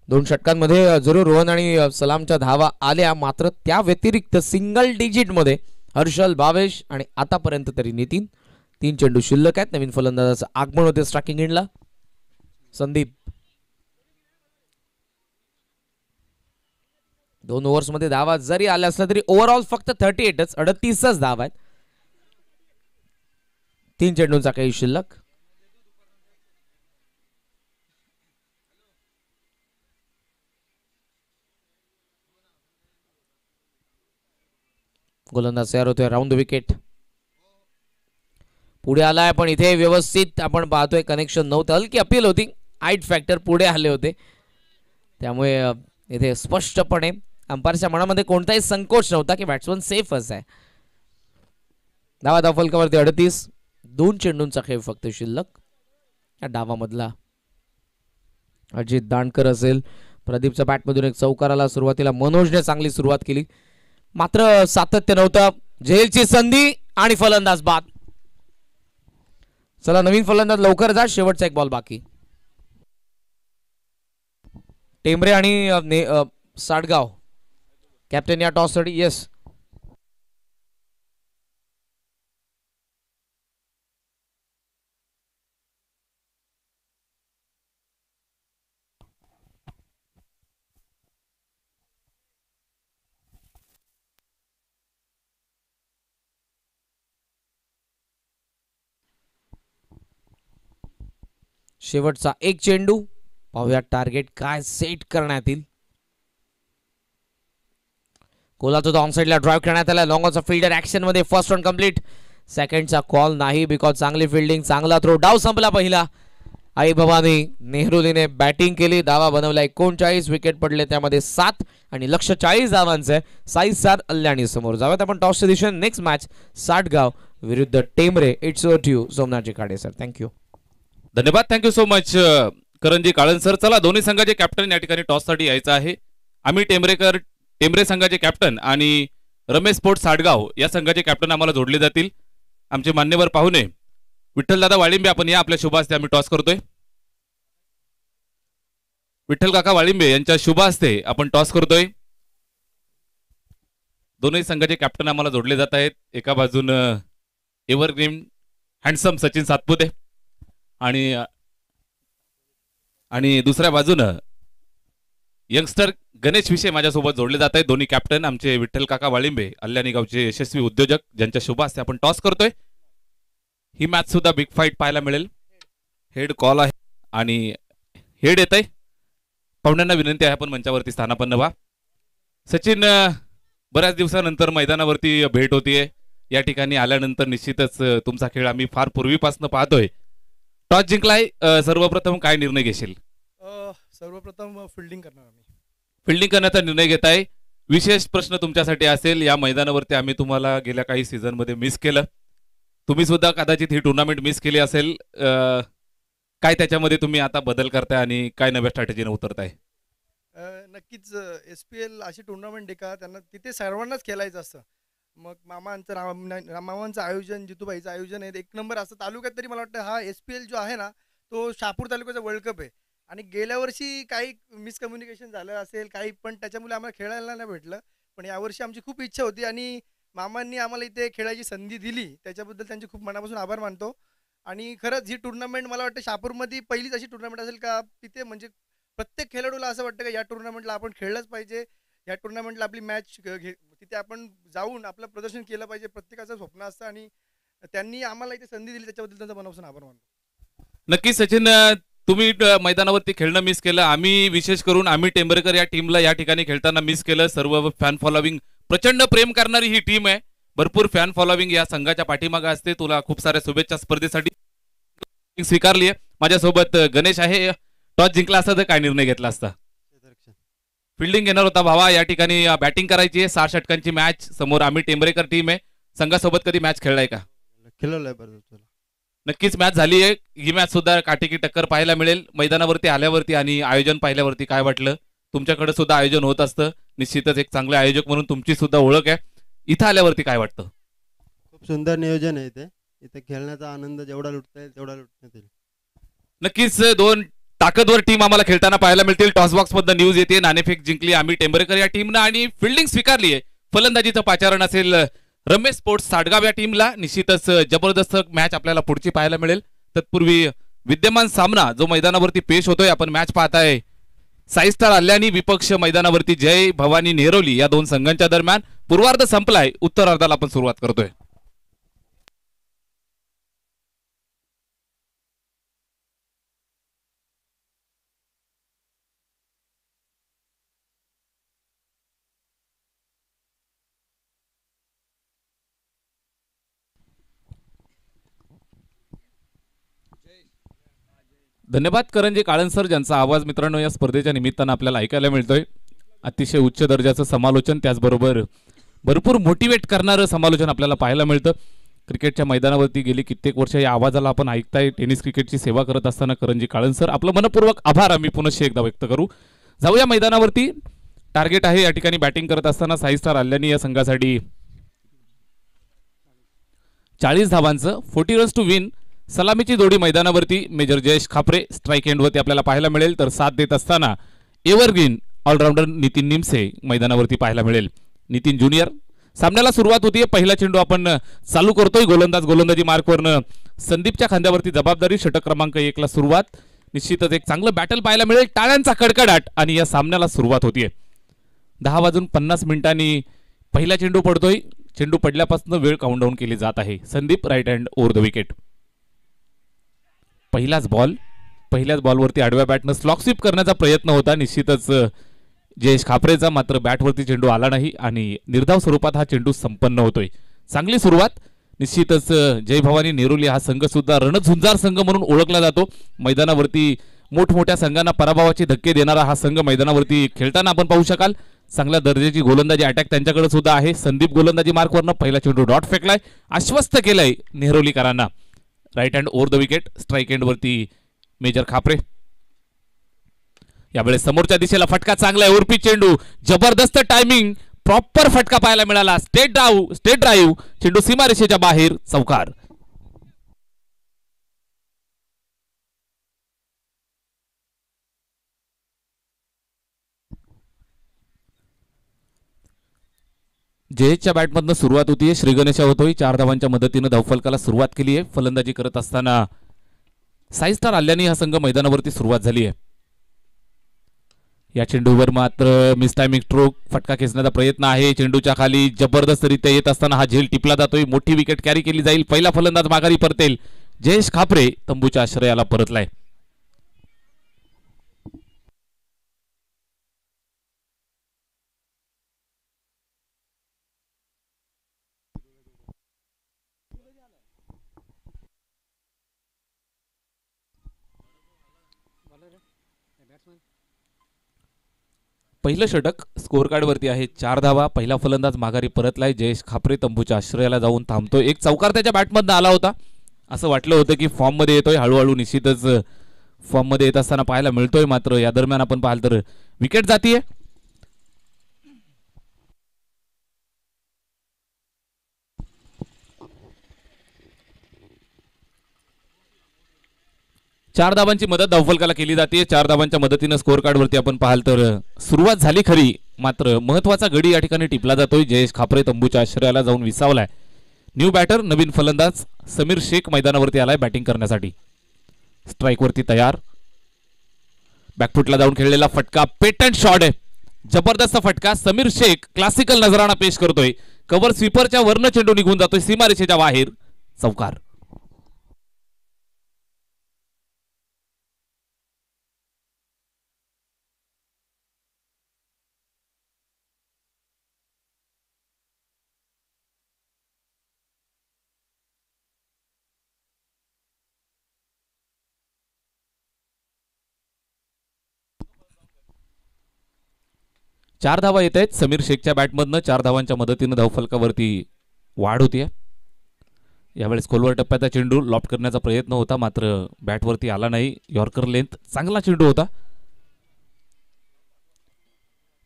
2 षटकांमध्ये जरूर रोहन आणि सलामच्या धावा आल्या, मात्र त्या व्यतिरिक्त सिंगल डिजिट मध्ये हर्षल, भावेश आणि आतापर्यंत तरी नितीन. 3 चेंडू शिल्लक आहेत. नवीन फलंदाजाचं आगमन होते स्ट्रायकिंग एंडला. संदीप. 2 ओव्हर्स मध्ये धावा जरी आल्या असल्या तरी ओव्हरऑल फक्त 38च 38च धावा आहेत. 3 चेंडूंचा काही शिल्लक. गोलंदाज तयार होतोय. Round the wicket. पुढे आलाय, पण इथे व्यवस्थित आपण पाहतोय कनेक्शन नव्हतं. हलकी अपील होती. हाईट फॅक्टर पुढे आले होते, त्यामुळे इथे स्पष्टपणे अंपायरच्या मनामध्ये कोणताही संकोच नव्हता की बॅट्समन सेफच आहे. धावा फलकावरती 38. 2 चेंडूंचा खेळ फक्त शिल्लक. या डावामधला अजित दांडकर असेल. प्रदीपच्या बॅटमधून एक चौकाराला सुरुवातीला मनोजने चांगली सुरुवात केली, मात्र सातत्य नव्हतं. झेलची संधी आणि फलंदाज बाद. चला नवीन फलंदाज लवकर जा. शेवटचा एक बॉल बाकी. टेंबरे आणि साटगाव कॅप्टन या टॉस साठी. येस, शेवटचा एक चेंडू. पाहूया टार्गेट काय सेट करण्यात येईल. कोल्हापूर ऑन साइडला ड्राइव्ह करण्यात आला. लॉंग ऑनचा फिल्डर ऍक्शन मध्ये. First run complete. सेकंडचा कॉल नाही बिकॉज चांगली फिल्डिंग, चांगला थ्रो. डाव संपला पहिला. आई भवानी नेहरूलीने बॅटिंग केली. धावा बनवला 39. विकेट पडले त्यामध्ये 7 आणि लक्ष 40 धावांचे. साई स्टार अल्याणी समोर. जाऊयात आपण टॉसच्या दिशेने. नेक्स्ट मॅच साटगाव विरुद्ध Tembre. It's over to you सोमनाथजी काळे सर. थँक्यू. धन्यवाद. थँक्यू सो मच करणजी काळन सर. चला दोन्ही संघाचे कॅप्टन या ठिकाणी टॉस साठी यायचं आहे. आम्ही टेंबरे संघाचे कॅप्टन आणि रमेश स्पोर्ट्स साटगाव या संघाचे कॅप्टन आम्हाला जोडले जातील. आमचे मान्यवर पाहुणे विठ्ठलदादा वाळिंबे, आपण या. आपल्या शुभ हस्ते आम्ही टॉस करतोय. विठ्ठल काका वाळिंबे यांच्या शुभ हस्ते आपण टॉस करतोय. दोन्ही संघाचे कॅप्टन आम्हाला जोडले जात आहेत. एका बाजून एव्हरग्रीन हँडसम सचिन सातपुते आणि दुसऱ्या बाजूनं यंगस्टर गणेश विषय माझ्यासोबत जोडले जात आहेत. दोन्ही कॅप्टन आमचे विठ्ठल काका वाळिंबे, अल्यानी गावचे यशस्वी उद्योजक, ज्यांच्या शुभ हस्ते आपण टॉस करतोय. ही मॅच सुद्धा बिग फाईट पाहायला मिळेल. हेड कॉल आहे आणि हेड येत आहे. पाहुण्यांना विनंती आहे आपण मंचावरती स्थानापन्न व्हा. सचिन, बऱ्याच दिवसानंतर मैदानावरती भेट होतीये. या ठिकाणी आल्यानंतर निश्चितच तुमचा खेळ आम्ही फार पूर्वीपासून पाहतोय. टॉस जिंकलाय, सर्वप्रथम काय निर्णय घेशील? सर्वप्रथम फिल्डिंग करणार आम्ही. फिल्डिंग करण्याचा निर्णय घेत आहे. विशेष प्रश्न तुमच्यासाठी असेल. या मैदानावरती आम्ही तुम्हाला गेल्या काही सीझन मध्ये मिस केलं. तुम्ही सुद्धा कदाचित ही टुर्नामेंट मिस केली असेल. काय त्याच्यामध्ये तुम्ही आता बदल करताय आणि काय नव्या स्ट्रॅटेजीने उतरताय? नक्कीच SPL अशी टुर्नामेंट आहे का त्यांना तिथे सर्वांनाच खेळायचं असतं. मग मामांचं आयोजन, जितूबाईचं आयोजन आहे, एक नंबर असतं. तालुक्यात तरी मला वाटतं हा SPL जो आहे ना तो शहापूर तालुक्याचा वर्ल्ड कप आहे. आणि गेल्या वर्षी काही मिसकम्युनिकेशन झालं असेल काही, पण त्याच्यामुळे आम्हाला खेळायला नाही भेटलं. पण यावर्षी आमची खूप इच्छा होती आणि मामांनी आम्हाला इथे खेळायची संधी दिली, त्याच्याबद्दल त्यांचे खूप मनापासून आभार मानतो. आणि खरंच ही टुर्नामेंट मला वाटतं शहापूरमध्ये पहिलीच अशी टुर्नामेंट असेल का तिथे म्हणजे प्रत्येक खेळाडूला असं वाटतं का या टुर्नामेंटला आपण खेळलंच पाहिजे, या टुर्नामेंटला आपली मॅच तिथे आपण जाऊन आपलं प्रदर्शन केलं पाहिजे, प्रत्येकाचं स्वप्न असतं. आणि त्यांनी आम्हाला इथे संधी दिली त्याच्याबद्दल त्यांचा मनापासून आभार मानतो. नक्की सचिन, तुम्ही मैदानावरती खेळणं मिस केलं. आम्ही विशेष करून आम्ही टेंभरेकर या टीमला या ठिकाणी खेळताना मिस केलं. सर्व फॅन फॉलोविंग, प्रचंड प्रेम करणारी ही टीम आहे. भरपूर फॅन फॉलोविंग या संघाच्या पाठीमागे असते. तुला खूप साऱ्या शुभेच्छा स्पर्धेसाठी. स्वीकारली आहे. माझ्यासोबत गणेश आहे. टॉस जिंकला असता तर काय निर्णय घेतला असता? फिल्डिंग घेणार होता भावा. या ठिकाणी बॅटिंग करायची आहे. 6 षटकांची मॅच. समोर आम्ही टेंभरेकर टीम आहे. संघासोबत कधी मॅच खेळलाय का? खेळलोय बरं. नक्कीच मॅच झाली आहे. ही मॅच सुद्धा काटेकी टक्कर पाहायला मिळेल. मैदानावरती आल्यावरती आणि आयोजन पाहिल्यावरती काय वाटलं? तुमच्याकडे सुद्धा आयोजन होत असतं. निश्चितच एक चांगले आयोजक म्हणून तुमची सुद्धा ओळख आहे. इथं आल्यावरती काय वाटतं? खूप सुंदर नियोजन आहे इथे खेळण्याचा आनंद जेवढा लुटता येईल तेवढा लुटण्यात येईल. नक्कीच दोन ताकदवर टीम आम्हाला खेळताना पाहायला मिळतील. टॉस बॉक्स मधनं न्यूज येते. नाणेफेक जिंकली आम्ही टेंभरेकर या टीमनं आणि फिल्डिंग स्वीकारली आहे. फलंदाजीचं पाचारण असेल रमेश स्पोर्ट्स साडगाव या टीमला. निश्चितच जबरदस्त मॅच आपल्याला पुढची पाहायला मिळेल. तत्पूर्वी विद्यमान सामना जो मैदानावरती पेश होतोय, आपण मॅच पाहताय साई स्टार अल्यानी विपक्ष मैदानावरती जय भवानी नेहरोली या दोन संघांच्या दरम्यान. पूर्वार्ध संपलाय. उत्तरार्धाला आपण सुरुवात करतोय. धन्यवाद करंजी काळन सर, ज्यांचा आवाज मित्रांनो या स्पर्धेच्या निमित्तानं आपल्याला ऐकायला मिळतोय. अतिशय उच्च दर्जाचं समालोचन, त्याचबरोबर भरपूर मोटिवेट करणारं समालोचन आपल्याला पाहायला मिळतं. क्रिकेटच्या मैदानावरती गेली कित्येक वर्ष या आवाजाला आपण ऐकताय. टेनिस क्रिकेटची सेवा करत असताना करंजी काळन सर, आपलं मनपूर्वक आभार आम्ही पुनश्च एकदा व्यक्त करू. जाऊया मैदानावरती. टार्गेट आहे या ठिकाणी बॅटिंग करत असताना साई स्टार अल्यानी या संघासाठी 40 धावांचं 40 रन्स टू विन. सलामीची जोडी मैदानावरती मेजर जयेश खापरे स्ट्राईक एंडवरती आपल्याला पाहायला मिळेल. तर साथ देत असताना एव्हरग्रीन ऑलराऊंडर नितीन निमसे मैदानावरती पाहायला मिळेल. नितीन ज्युनियर. सामन्याला सुरुवात होतीये. पहिला चेंडू आपण चालू करतोय. गोलंदाजी मार्कवरनं संदीपच्या खांद्यावरती जबाबदारी. षटक क्रमांक 1 ला सुरुवात. निश्चितच एक चांगलं बॅटल पाहायला मिळेल. टाळ्यांचा कडकडाट आणि या सामन्याला सुरुवात होतीये. 10:50 पहिला चेंडू पडतोय. चेंडू पडल्यापासून वेळ काउंटडाऊन केली जात आहे. Sandeep right hand over the wicket. पहिल्याच बॉलवरती आडव्या बॅटनं स्लॉक स्वीप करण्याचा प्रयत्न होता निश्चितच जयेश खापरेचा, मात्र बॅटवरती चेंडू आला नाही आणि निर्धाव स्वरूपात हा चेंडू संपन्न होतोय. चांगली सुरुवात. निश्चितच जय भवानी नेहरोली हा संघ सुद्धा रणझुंजार संघ म्हणून ओळखला जातो. मैदानावरती मोठमोठ्या संघांना पराभवाचे धक्के देणारा हा संघ मैदानावरती खेळताना आपण पाहू शकाल. चांगल्या दर्जाची गोलंदाजी अटॅक त्यांच्याकडे सुद्धा आहे. संदीप गोलंदाजी मार्कवरनं पहिला चेंडू डॉट फेकलाय. आश्वस्त केलंय नेहरोलीकरांना. Right hand over the wicket. Strike एंडवरती मेजर खापरे. यावेळेस समोरच्या दिशेला फटका चांगला आहे. उर्पी चेंडू. जबरदस्त टायमिंग. प्रॉपर फटका पाहायला मिळाला. State drive. चेंडू सीमारेषेच्या बाहेर. चौकार. जयेशच्या बॅटमधनं सुरुवात होतीये. श्रीगणेशा होतोय. 4 धावांच्या मदतीनं धावफलकाला सुरुवात केली आहे. फलंदाजी करत असताना साई स्टार अल्यानी हा संघ मैदानावरती सुरुवात झाली आहे. या चेंडूवर मात्र मिस टायमिंग स्ट्रोक, फटका खेचण्याचा प्रयत्न आहे. चेंडूच्या खाली जबरदस्तरित्या येत असताना हा झेल टिपला जातोय. मोठी विकेट कॅरी केली जाईल. पहिला फलंदाज माघारी परतेल. जयेश खापरे तंबूच्या आश्रयाला परतलाय. पहिलं षटक स्कोअर कार्ड वरती आहे. 4 धावा. पहिला फलंदाज माघारी परतलाय. जयेश खापरे तंबूच्या आश्रयाला जाऊन थांबतोय. एक चौकार त्याच्या बॅटमधनं आला होता. असं वाटलं होतं की फॉर्म मध्ये येतोय. हळूहळू निश्चितच फॉर्म मध्ये येत असताना पाहायला मिळतोय. मात्र या दरम्यान आपण पाहाल तर विकेट जातीये. चार धावांची मदत धावफलकाला केली जाते. 4 धावांच्या मदतीनं स्कोअर कार्ड वरती आपण पाहाल तर सुरुवात झाली खरी, मात्र महत्वाचा गडी या ठिकाणी टिपला जातोय. जयेश खापरे तंबूच्या आश्रयाला जाऊन विसावलाय. न्यू बॅटर नवीन फलंदाज समीर शेख मैदानावरती आलाय बॅटिंग करण्यासाठी. स्ट्राइक वरती तयार. बॅकफुटला जाऊन खेळलेला फटका पेटंट शॉट आहे. जबरदस्त फटका. समीर शेख क्लासिकल नजराणा पेश करतोय. कव्हर स्वीपरच्या वरनं चेंडू निघून जातोय सीमारेषेच्या बाहेर. चौकार. चार धावा येत आहेत समीर शेखच्या बॅटमधनं. 4 धावांच्या मदतीनं धावफलकावरती वाढ होतीये. यावेळेस खोलवर टप्प्याचा चेंडू लॉफ्ट करण्याचा प्रयत्न होता, मात्र बॅटवरती आला नाही. यॉर्कर लेंथ चांगला चेंडू होता.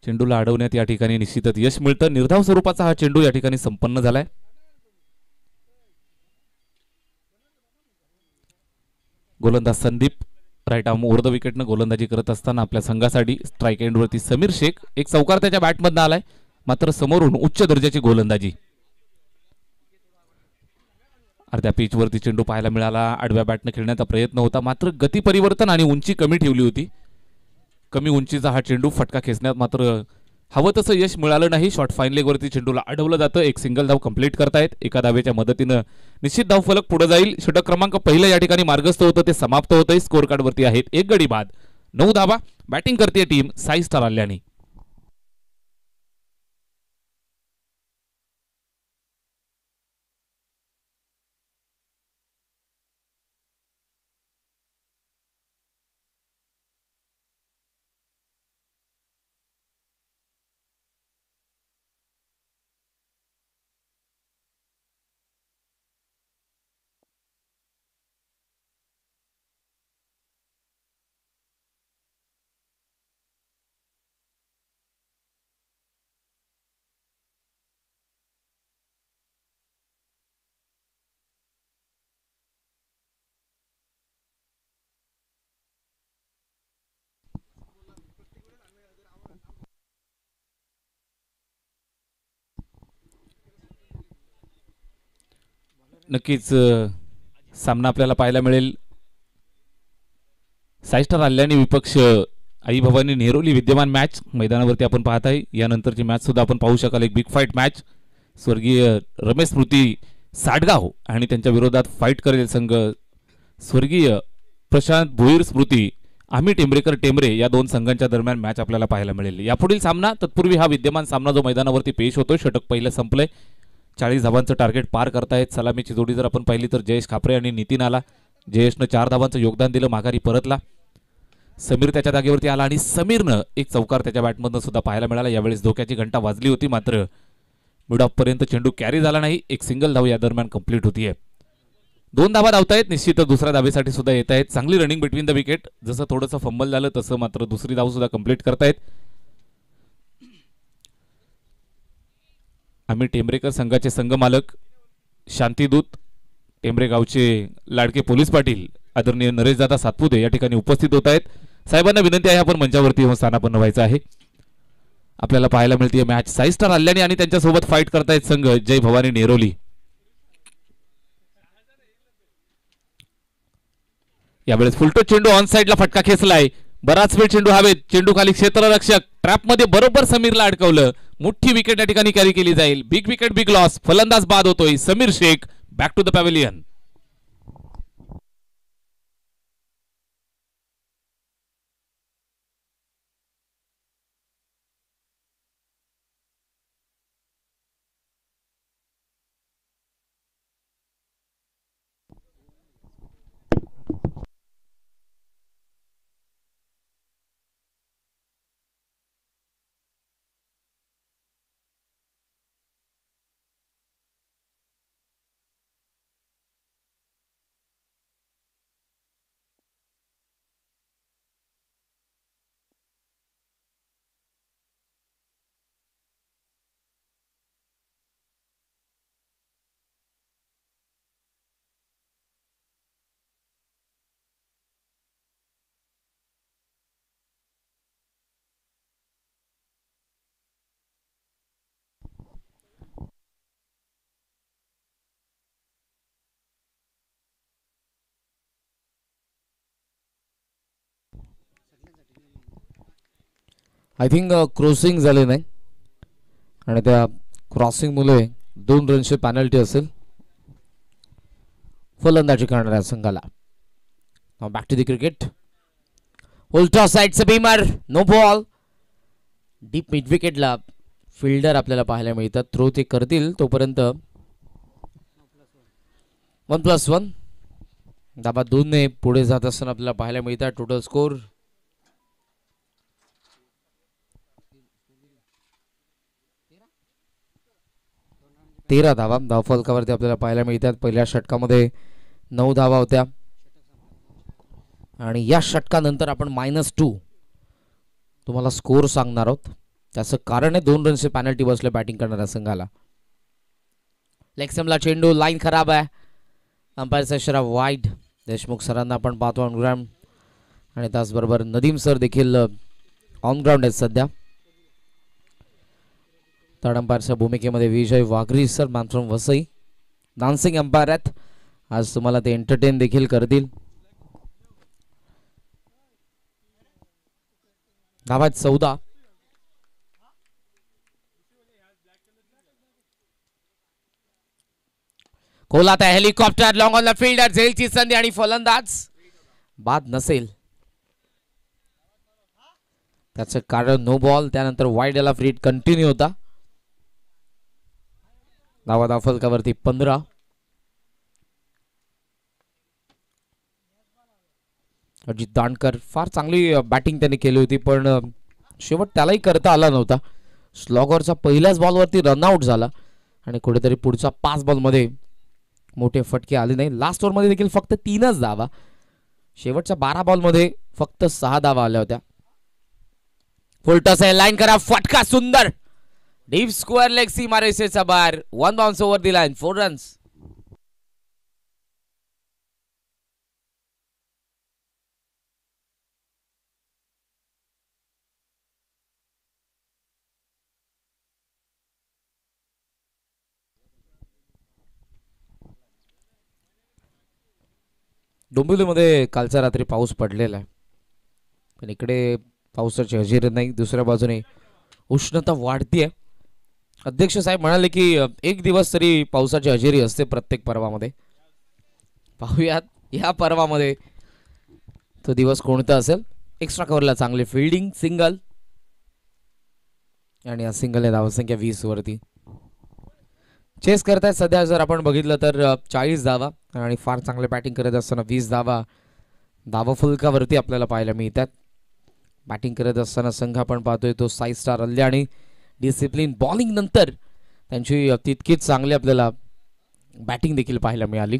चेंडूला अडवण्यात या ठिकाणी निश्चितच यश मिळतं. निर्धाव स्वरूपाचा हा चेंडू या ठिकाणी संपन्न झालाय. गोलंदाज Sandeep right arm over the विकेटनं गोलंदाजी करत असताना आपल्या संघासाठी स्ट्राइक एंडवरती समीर शेख. एक चौकार त्याच्या बॅटमधनं आलाय, मात्र समोरून उच्च दर्जाची गोलंदाजी. अर्ध्या पिचवरती चेंडू पाहायला मिळाला. आडव्या बॅटनं खेळण्याचा प्रयत्न होता, मात्र गती परिवर्तन आणि उंची कमी ठेवली होती. कमी उंचीचा हा चेंडू फटका खेचण्यात मात्र हवं तसं यश मिळालं नाही. शॉर्ट फाईन लेग वरती चेंडूला अडवलं जातं. एक सिंगल धाव कंप्लीट करतायत. एका धावेच्या मदतीनं निश्चित धाव फलक पुढे जाईल. षटक क्रमांक पहिलं या ठिकाणी मार्गस्थ होतं, ते समाप्त होतंय. स्कोअर कार्ड वरती आहेत 1 गडी बाद 9 धावा. बॅटिंग करते टीम साई स्टार आल्याने. नक्कीच सामना आपल्याला पाहायला मिळेल. साई स्टार आल्याने विपक्ष आई भवानी नेहरोली विद्यमान मॅच मैदानावरती आपण पाहत आहे. यानंतरची मॅच सुद्धा आपण पाहू शकाल. एक बिग फाईट मॅच. स्वर्गीय रमेश स्मृती साडगाव आणि त्यांच्या विरोधात फाईट करेल संघ स्वर्गीय प्रशांत भोईर स्मृती आम्ही टेंबरेकर टेंबरे या दोन संघांच्या दरम्यान मॅच आपल्याला पाहायला मिळेल. यापुढील सामना तत्पूर्वी हा विद्यमान सामना जो मैदानावरती पेश होतोय. षटक पहिलं संपलंय. 40 धावांचं टार्गेट पार करतायत. सलामीची जोडी जर आपण पाहिली तर जयेश खापरे आणि नितीन आला. जयेशनं 4 धावांचं योगदान दिलं, माघारी परतला. समीर त्याच्या जागेवरती आला आणि समीरनं एक चौकार त्याच्या बॅटमधनं सुद्धा पाहायला मिळाला. यावेळेस धोक्याची घंटा वाजली होती, मात्र मिड ऑफ पर्यंत चेंडू कॅरी झाला नाही. एक सिंगल धाव या दरम्यान कंप्लीट होतीये. 2 धावा धावतायत. निश्चितच दुसऱ्या धावेसाठी सुद्धा येत आहेत. चांगली रनिंग बिटवीन द विकेट. जसं थोडंसं फंबल झालं तसं मात्र दुसरी धाव सुद्धा कंप्लीट करतायत. आम्ही टेंबरेकर संघाचे संघमालक शांतीदूत टेंबरे गावचे लाडके पोलीस पाटील आदरणीय नरेशदादा सातपुते या ठिकाणी उपस्थित होत आहेत. साहेबांना विनंती आहे आपण मंचावरती येऊन स्थानापन्न व्हायचं आहे. आपल्याला पाहायला मिळते मॅच साई स्टार आल्याने आणि त्यांच्यासोबत फाईट करतायत संघ जय भवानी नेहरोली. यावेळेस फुलटो चेंडू ऑन साइडला फटका खेचलाय. बराच वेळ चेंडू हवेत, चेंडू खाली क्षेत्ररक्षक ट्रॅप मध्ये बरोबर समीरला अडकवलं. मोठी विकेट या ठिकाणी कॅरी केली जाईल. Big wicket big loss. फलंदाज बाद होतोय. Samir Shaikh back to the pavilion. I think crossing झाले नाही आणि त्या क्रॉसिंग मुळे 2 रनची पॅनल्टी असेल फलंदाजी करणाऱ्या संघाला. Back to the cricket. उलटा साइडचं beamer, no ball. Deep mid विकेटला फिल्डर आपल्याला पाहायला मिळतात. थ्रो ते करतील तोपर्यंत 1+1 धाबा 2 ने पुढे जात असताना आपल्याला पाहायला मिळतात. टोटल स्कोर 13 धावा. धावफलकावरती आपल्याला पाहायला मिळतात. पहिल्या षटकामध्ये 9 धावा होत्या आणि या षटकानंतर आपण -2 तुम्हाला स्कोर सांगणार आहोत. त्याचं कारण आहे 2 रनचे पॅनल्टी बसले बॅटिंग करणाऱ्या संघाला. लेगस्टम्पला चेंडू, लाईन खराब आहे. अंपायरचा इशारा वाईड. देशमुख सरांना आपण पाहतो ऑन ग्राउंड आणि त्याचबरोबर नदीम सर देखील ऑन ग्राउंड आहेत सध्या. थर्ड अंपायरच्या भूमिकेमध्ये Vijay Waghri sir, man from Vasai, dancing umpire आहेत. आज तुम्हाला ते एंटरटेन देखील करतील. धावात 14. कोलाता helicopter long on the fielder, झेलची संधी आणि फलंदाज बाद नसेल. त्याचं कारण नो बॉल. त्यानंतर वाईड याला फ्रीट कंटिन्यू होता. धावा धावफलकावरती 15. अजित दांडकर फार चांगली बॅटिंग त्यांनी केली होती पण शेवट त्यालाही करता आला नव्हता. स्लॉगरचा पहिल्याच बॉलवरती रनआउट झाला आणि कुठेतरी पुढच्या 5 बॉलमध्ये मोठे फटके आले नाही. लास्ट ओव्हरमध्ये देखील फक्त 3च धावा. शेवटच्या 12 बॉलमध्ये फक्त 6 धावा आल्या होत्या. फुलटॉस आहे, लाईन करा, फटका सुंदर. डीप स्क्वेअर लेग सीमा रेषेचा बार. 1 bounce over the line, 4 runs. डोंबिवलीमध्ये कालच्या रात्री पाऊस पडलेला आहे पण इकडे पावसाची हजेरी नाही. दुसऱ्या बाजूने उष्णता वाढतीये. अध्यक्ष साहेब म्हणाले की 1 दिवस तरी पावसाची हजेरी असते प्रत्येक पर्वामध्ये. पाहूयात या पर्वामध्ये तो दिवस कोणता असेल. एक्स्ट्रा कव्हरला चांगले फिल्डिंग, सिंगल आणि या सिंगल या धावसंख्या 20 वरती चेस करतायत सध्या. जर आपण बघितलं तर 40 धावा आणि फार चांगले बॅटिंग करत असताना 20 धावा धावफलकावरती आपल्याला पाहायला मिळतात. बॅटिंग करत असताना संघ आपण पाहतोय तो 6 स्टार हल्ले आणि डिसिप्लिन बॉलिंग नंतर त्यांची तितकीच चांगली आपल्याला बॅटिंग देखील पाहायला मिळाली.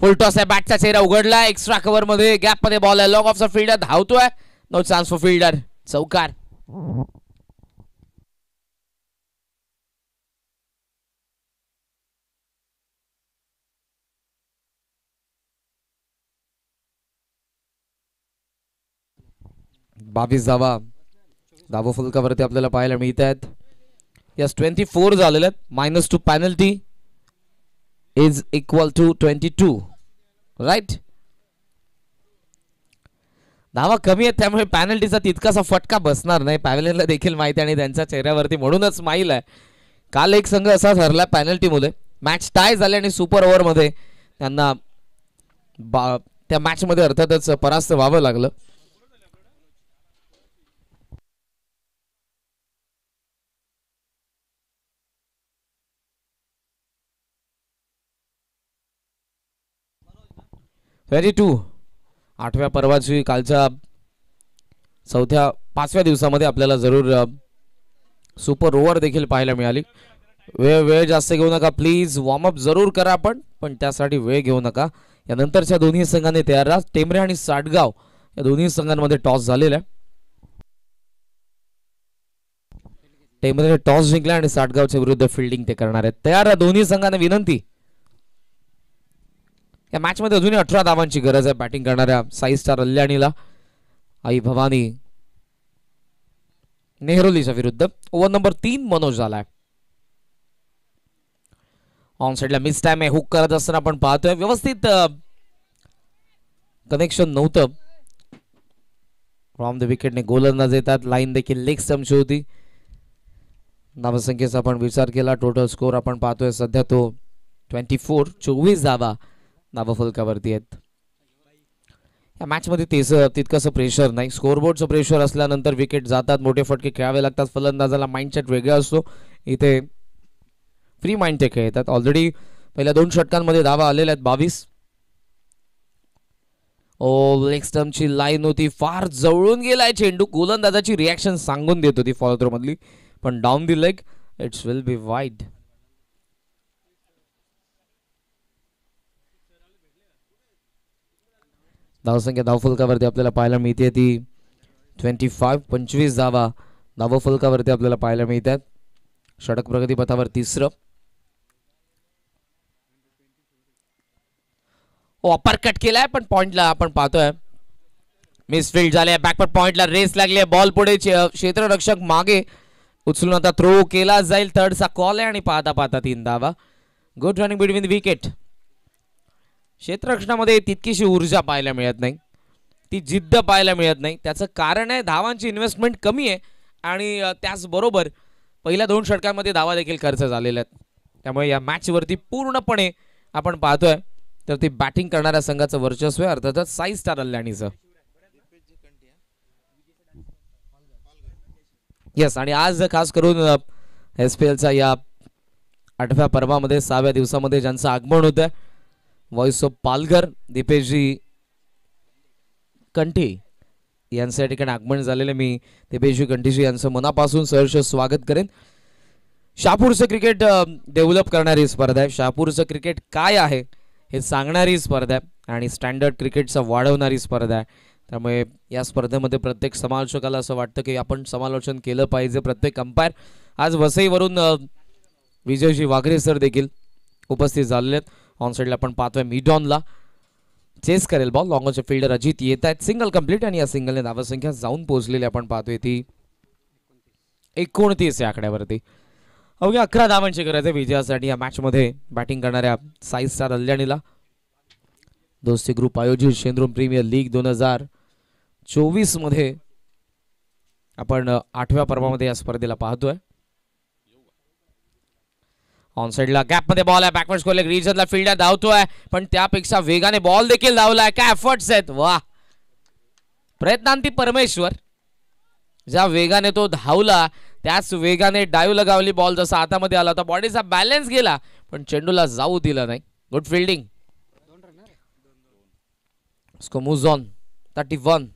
फुलटॉस आहे, बॅटचा चेहरा उघडला. एक्स्ट्रा कव्हर मध्ये गॅप मध्ये बॉल आहे. लॉंग ऑफ द फील्डर धावतोय. No chance for fielder. चौकार. बावीस धावा धावफलकावरती आपल्याला पाहायला मिळत आहेत. यस 24 झालेले आहेत. -2 penalty is equal to 22 right. धावा कमी आहेत त्यामुळे पॅनल्टीचा तितकासा फटका बसणार नाही. पॅव्हलियनला देखील माहिती आणि त्यांच्या चेहऱ्यावरती म्हणूनच स्माईल आहे. काल एक संघ असा ठरला पॅनल्टीमुळे मॅच टाय झाली आणि सुपर ओव्हरमध्ये त्यांना त्या मॅचमध्ये अर्थातच परास्त व्हावं लागलं. व्हेरी टू 8व्या पर्वाची कालच्या 5व्या दिवसामध्ये आपल्याला जरूर सुपर ओव्हर देखील पाहायला मिळाली. वेळ जास्त घेऊ नका प्लीज. वॉर्मअप जरूर करा पण त्यासाठी वेळ घेऊ नका. यानंतरच्या दोन्ही संघाने तयार राहा. टेंभरे आणि साटगाव या दोन्ही संघांमध्ये टॉस झालेला आहे. टेंभरेने टॉस जिंकला आणि साटगावच्या विरुद्ध फिल्डिंग ते करणार आहेत. तयार राहा दोन्ही संघांना विनंती. या मॅच मध्ये अजूनही 18 धावांची गरज आहे बॅटिंग करणाऱ्या 6 स्टार अल्याणीला. आई भवानी नेहरोलीच्या विरुद्ध. ओव्हर नंबर 3 मनोज झालाय. ऑन साइडला मिस टाइम आहे. हुक करत असताना आपण पाहतोय व्यवस्थित कनेक्शन नव्हतं. फ्रॉम द विकेटने गोलंदाज येतात. लाईन देखील लेग स्टंपची होती. धावसंख्येचा आपण विचार केला टोटल स्कोर आपण पाहतोय सध्या तो 24 धावा धावफलकावरती आहेत. या मॅच मध्ये तितकंसं प्रेशर नाही. स्कोरबोर्डचं प्रेशर असल्यानंतर विकेट जातात. मोठे फटके खेळावे लागतात. फलंदाजाला माइंडसेट वेगळा असतो. इथे फ्री माइंड ते खेळतात. ऑलरेडी पहिल्या 2 षटकांमध्ये धावा आलेल्या आहेत 22. लेग स्टंपची लाईन होती. फार जवळून गेलाय चेंडू. गोलंदाजाची रिॲक्शन सांगून देत होती फॉलो थ्रो मधली. पण down the leg it's will be wide. धावसंख्या धावफलकावरती आपल्याला पाहायला मिळते ती 25 धावा धावफलकावरती आपल्याला पाहायला मिळतात. षटक प्रगती पथावर 3रं. अपरकट केलाय पण पॉइंटला आपण पाहतोय मिसफील्ड झाले. बॅकवर्ड पॉइंटला रेस लागली आहे. बॉल पुढे क्षेत्ररक्षक मागे उचलून आता थ्रो केला जाईल. थर्डचा कॉल आहे आणि पाहता पाहता 3 धावा. Good running between the wicket. क्षेत्ररक्षणामध्ये तितकीशी ऊर्जा पाहायला मिळत नाही. ती जिद्द पाहायला मिळत नाही. त्याचं कारण आहे धावांची इन्व्हेस्टमेंट कमी आहे आणि त्याचबरोबर पहिल्या 2 षटकांमध्ये धावा देखील खर्च झालेल्या आहेत. त्यामुळे या मॅचवरती पूर्णपणे आपण पाहतोय तर ती बॅटिंग करणाऱ्या संघाचं वर्चस्व आहे अर्थातच 6 स्टार अल्याणीचं. येस आणि आज खास करून SPLचा या 8व्या पर्वामध्ये 6व्या दिवसामध्ये ज्यांचं आगमन होतं व्हॉइस ऑफ पालघर दीपेशजी कंठी यांचं या ठिकाणी आगमन झालेलं. मी दीपेशजी कंठीजी यांचं मनापासून सहर्ष स्वागत करेन. शहापूरचं क्रिकेट डेव्हलप करणारी स्पर्धा आहे. शहापूरचं क्रिकेट काय आहे हे सांगणारी स्पर्धा आहे आणि स्टँडर्ड क्रिकेटचा वाढवणारी स्पर्धा आहे. त्यामुळे या स्पर्धेमध्ये प्रत्येक समालोचकाला असं वाटतं की आपण समालोचन केलं पाहिजे. प्रत्येक अंपायर आज वसईवरून विजयजी वाघरे सर देखील उपस्थित झालेले आहेत. ऑन साइडला आपण पाहतोय मिडॉनला चेस करेल बॉल. लॉंगॉनचे फिल्डर अजित येत आहेत. सिंगल कंप्लीट आणि या सिंगलने धावसंख्या जाऊन पोहोचलेली आपण पाहतोय ती 29 या आकड्यावरती. अवघ्या 11 धावांची गरज आहे विजयासाठी या मॅचमध्ये बॅटिंग करणाऱ्या 6 स्टार अल्याणीला. दोस्ती ग्रुप आयोजित शेंद्रुम प्रीमियर लीग 2024 मध्ये आपण 8व्या पर्वामध्ये या स्पर्धेला पाहतोय. ऑन साइडला गॅप मध्ये बॉल आहे. बॅकवर्ड स्कोर लेग रिजनला फील्डर धावतोय पण त्यापेक्षा वेगाने बॉल देखील धावलाय. काय एफर्ट्स आहेत. वा प्रयत्नांती परमेश्वर. ज्या वेगाने तो धावला त्याच वेगाने डाईव्ह लगावली. बॉल जसा हातामध्ये आला होता बॉडीचा बॅलन्स गेला पण चेंडूला जाऊ दिला नाही. Good fielding. उसको मूव्स ऑन 31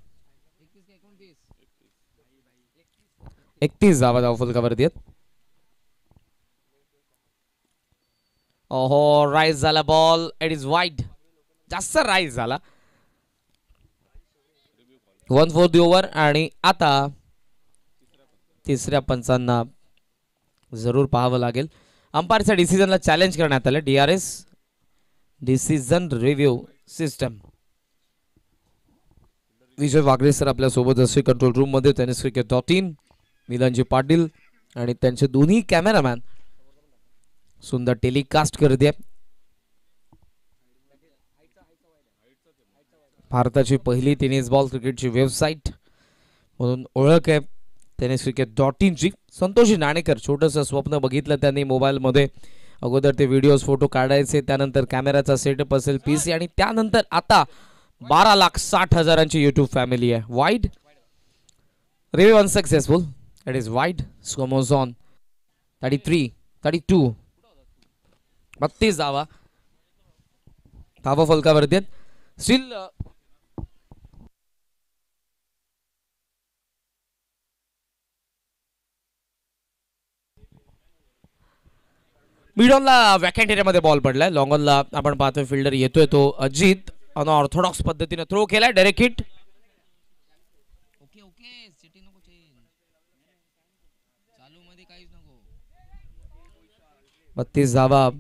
31 धावा धावफलकावरती आहेत. ओहो राईज झाला बॉल. It is wide. जास्त राईज झाला. 1/4 दी ओव्हर आणि आता 3ऱ्या पंचांना जरूर पाहावं लागेल. अंपायरच्या डिसिजनला चॅलेंज करण्यात आलं. DRS decision review system. Vijay Waghre sir आपल्या सोबत असते कंट्रोल रूम मध्ये. टेनिस क्रिकेट.in मिलनजी पाटील आणि त्यांचे दोन्ही कॅमेरामॅन सुंदर टेलिकास्ट करते. भारताची पहिली टेनिस बॉल क्रिकेटची वेबसाईट म्हणून ओळख आहे tenniscricket.in ची. संतोषी नाणेकर छोटंसं स्वप्न बघितलं त्यांनी मोबाईलमध्ये. अगोदर ते व्हिडिओज फोटो काढायचे, त्यानंतर कॅमेराचा सेटअप असेल, PC, आणि त्यानंतर आता 12,60,000ची यूट्यूब फॅमिली आहे. Wide review unsuccessful. It is wide. Score moves on 33, 32, 32 धावा फलकावरती आहेत. स्टील मिड ऑनला वॅकंट एरियामध्ये बॉल पडलाय. लॉंग ऑनला आपण पाहतोय फिल्डर येतोय तो अजित. अनऑर्थोडॉक्स पद्धतीने थ्रो केलाय. Direct hit. ओके ओके सिटी नको चेंज, चालू मध्ये काहीच नको. 32 धावा.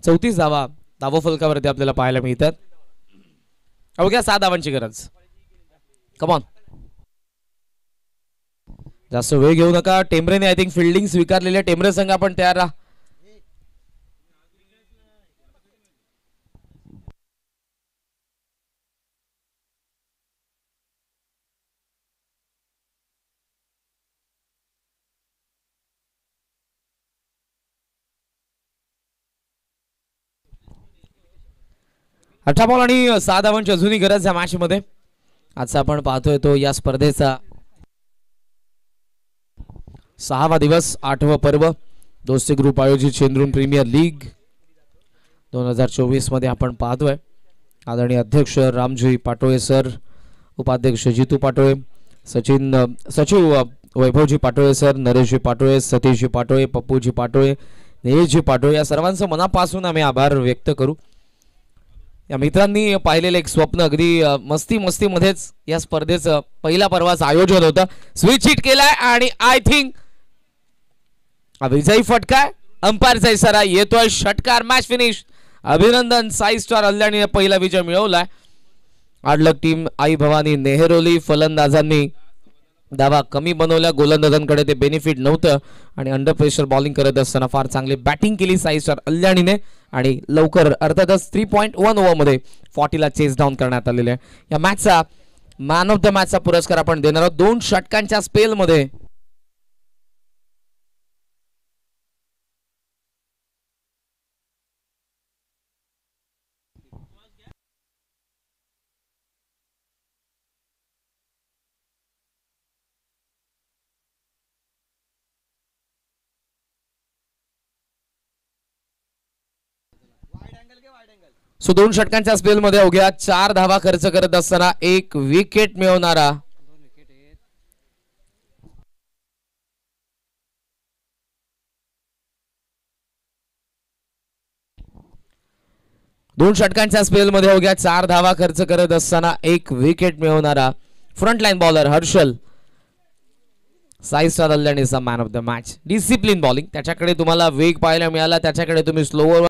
34 धावा फलकावरती आपल्याला पाहायला मिळतात. अवघ्या 7 धावांची गरज. कमॉन, जास्त वेळ घेऊ नका. टेंबरेने आय थिंक फिल्डिंग स्वीकारलेली आहे. टेंबरे संघ आपण तयार राहा. अठरा बॉल आणि 6 धावांची अजूनही गरज या मॅच मध्ये. आजचा आपण पाहतोय तो या स्पर्धेचा 6वा दिवस, 8वं पर्व. दोस्ती ग्रुप आयोजित शेंद्रून प्रीमियर लीग 2024 मध्ये आपण पाहतोय. आदरणीय अध्यक्ष रामजी पाटोळे सर, उपाध्यक्ष जितू पाटोळे, सचिव वैभवजी पाटोळे सर, नरेशजी पाटोळे, सतीशजी पाटोळे, पप्पूजी पाटोळे, निलेशजी पाटोळे, या सर्वांचं मनापासून आम्ही आभार व्यक्त करू. या मित्रांनी पाहिलेलं एक स्वप्न अगदी मस्ती मध्येच या स्पर्धेचं पहिल्या पर्वाचं आयोजन होतं. स्विच हिट केलाय आणि आय थिंक विजयी फटका. अंपायरचा इशारा येतोय. षटकार. Match finish. अभिनंदन. साई स्टार अल्ल्याने पहिला विजय मिळवलाय. आडलक टीम आई भवानी नेहरोली फलंदाजांनी धावा कमी बनवल्या. गोलंदाजांकडे ते बेनिफिट नव्हतं आणि अंडर प्रेशर बॉलिंग करत असताना फार चांगली बॅटिंग केली साई स्टार अल्ल्याणीने आणि लवकर अर्थातच 3.1 ओव्हरमध्ये 40ला चेस डाऊन करण्यात आलेले आहे. या मॅचचा मॅन ऑफ द मॅचचा पुरस्कार आपण देणार आहोत. 2 षटकांच्या स्पेलमध्ये सो 2 षटकांच्या स्पेलमध्ये अवघ्या 4 धावा खर्च करत असताना 1 विकेट मिळवणारा दोन षटकांच्या स्पेलमध्ये अवघ्या 4 धावा खर्च करत असताना 1 विकेट मिळवणारा frontline bowler Harshal. Sai star अल्ल्याणीचा man of the match. Discipline bowling, त्याच्याकडे तुम्हाला वेग पाहायला मिळाला, त्याच्याकडे तुम्ही स्लोवर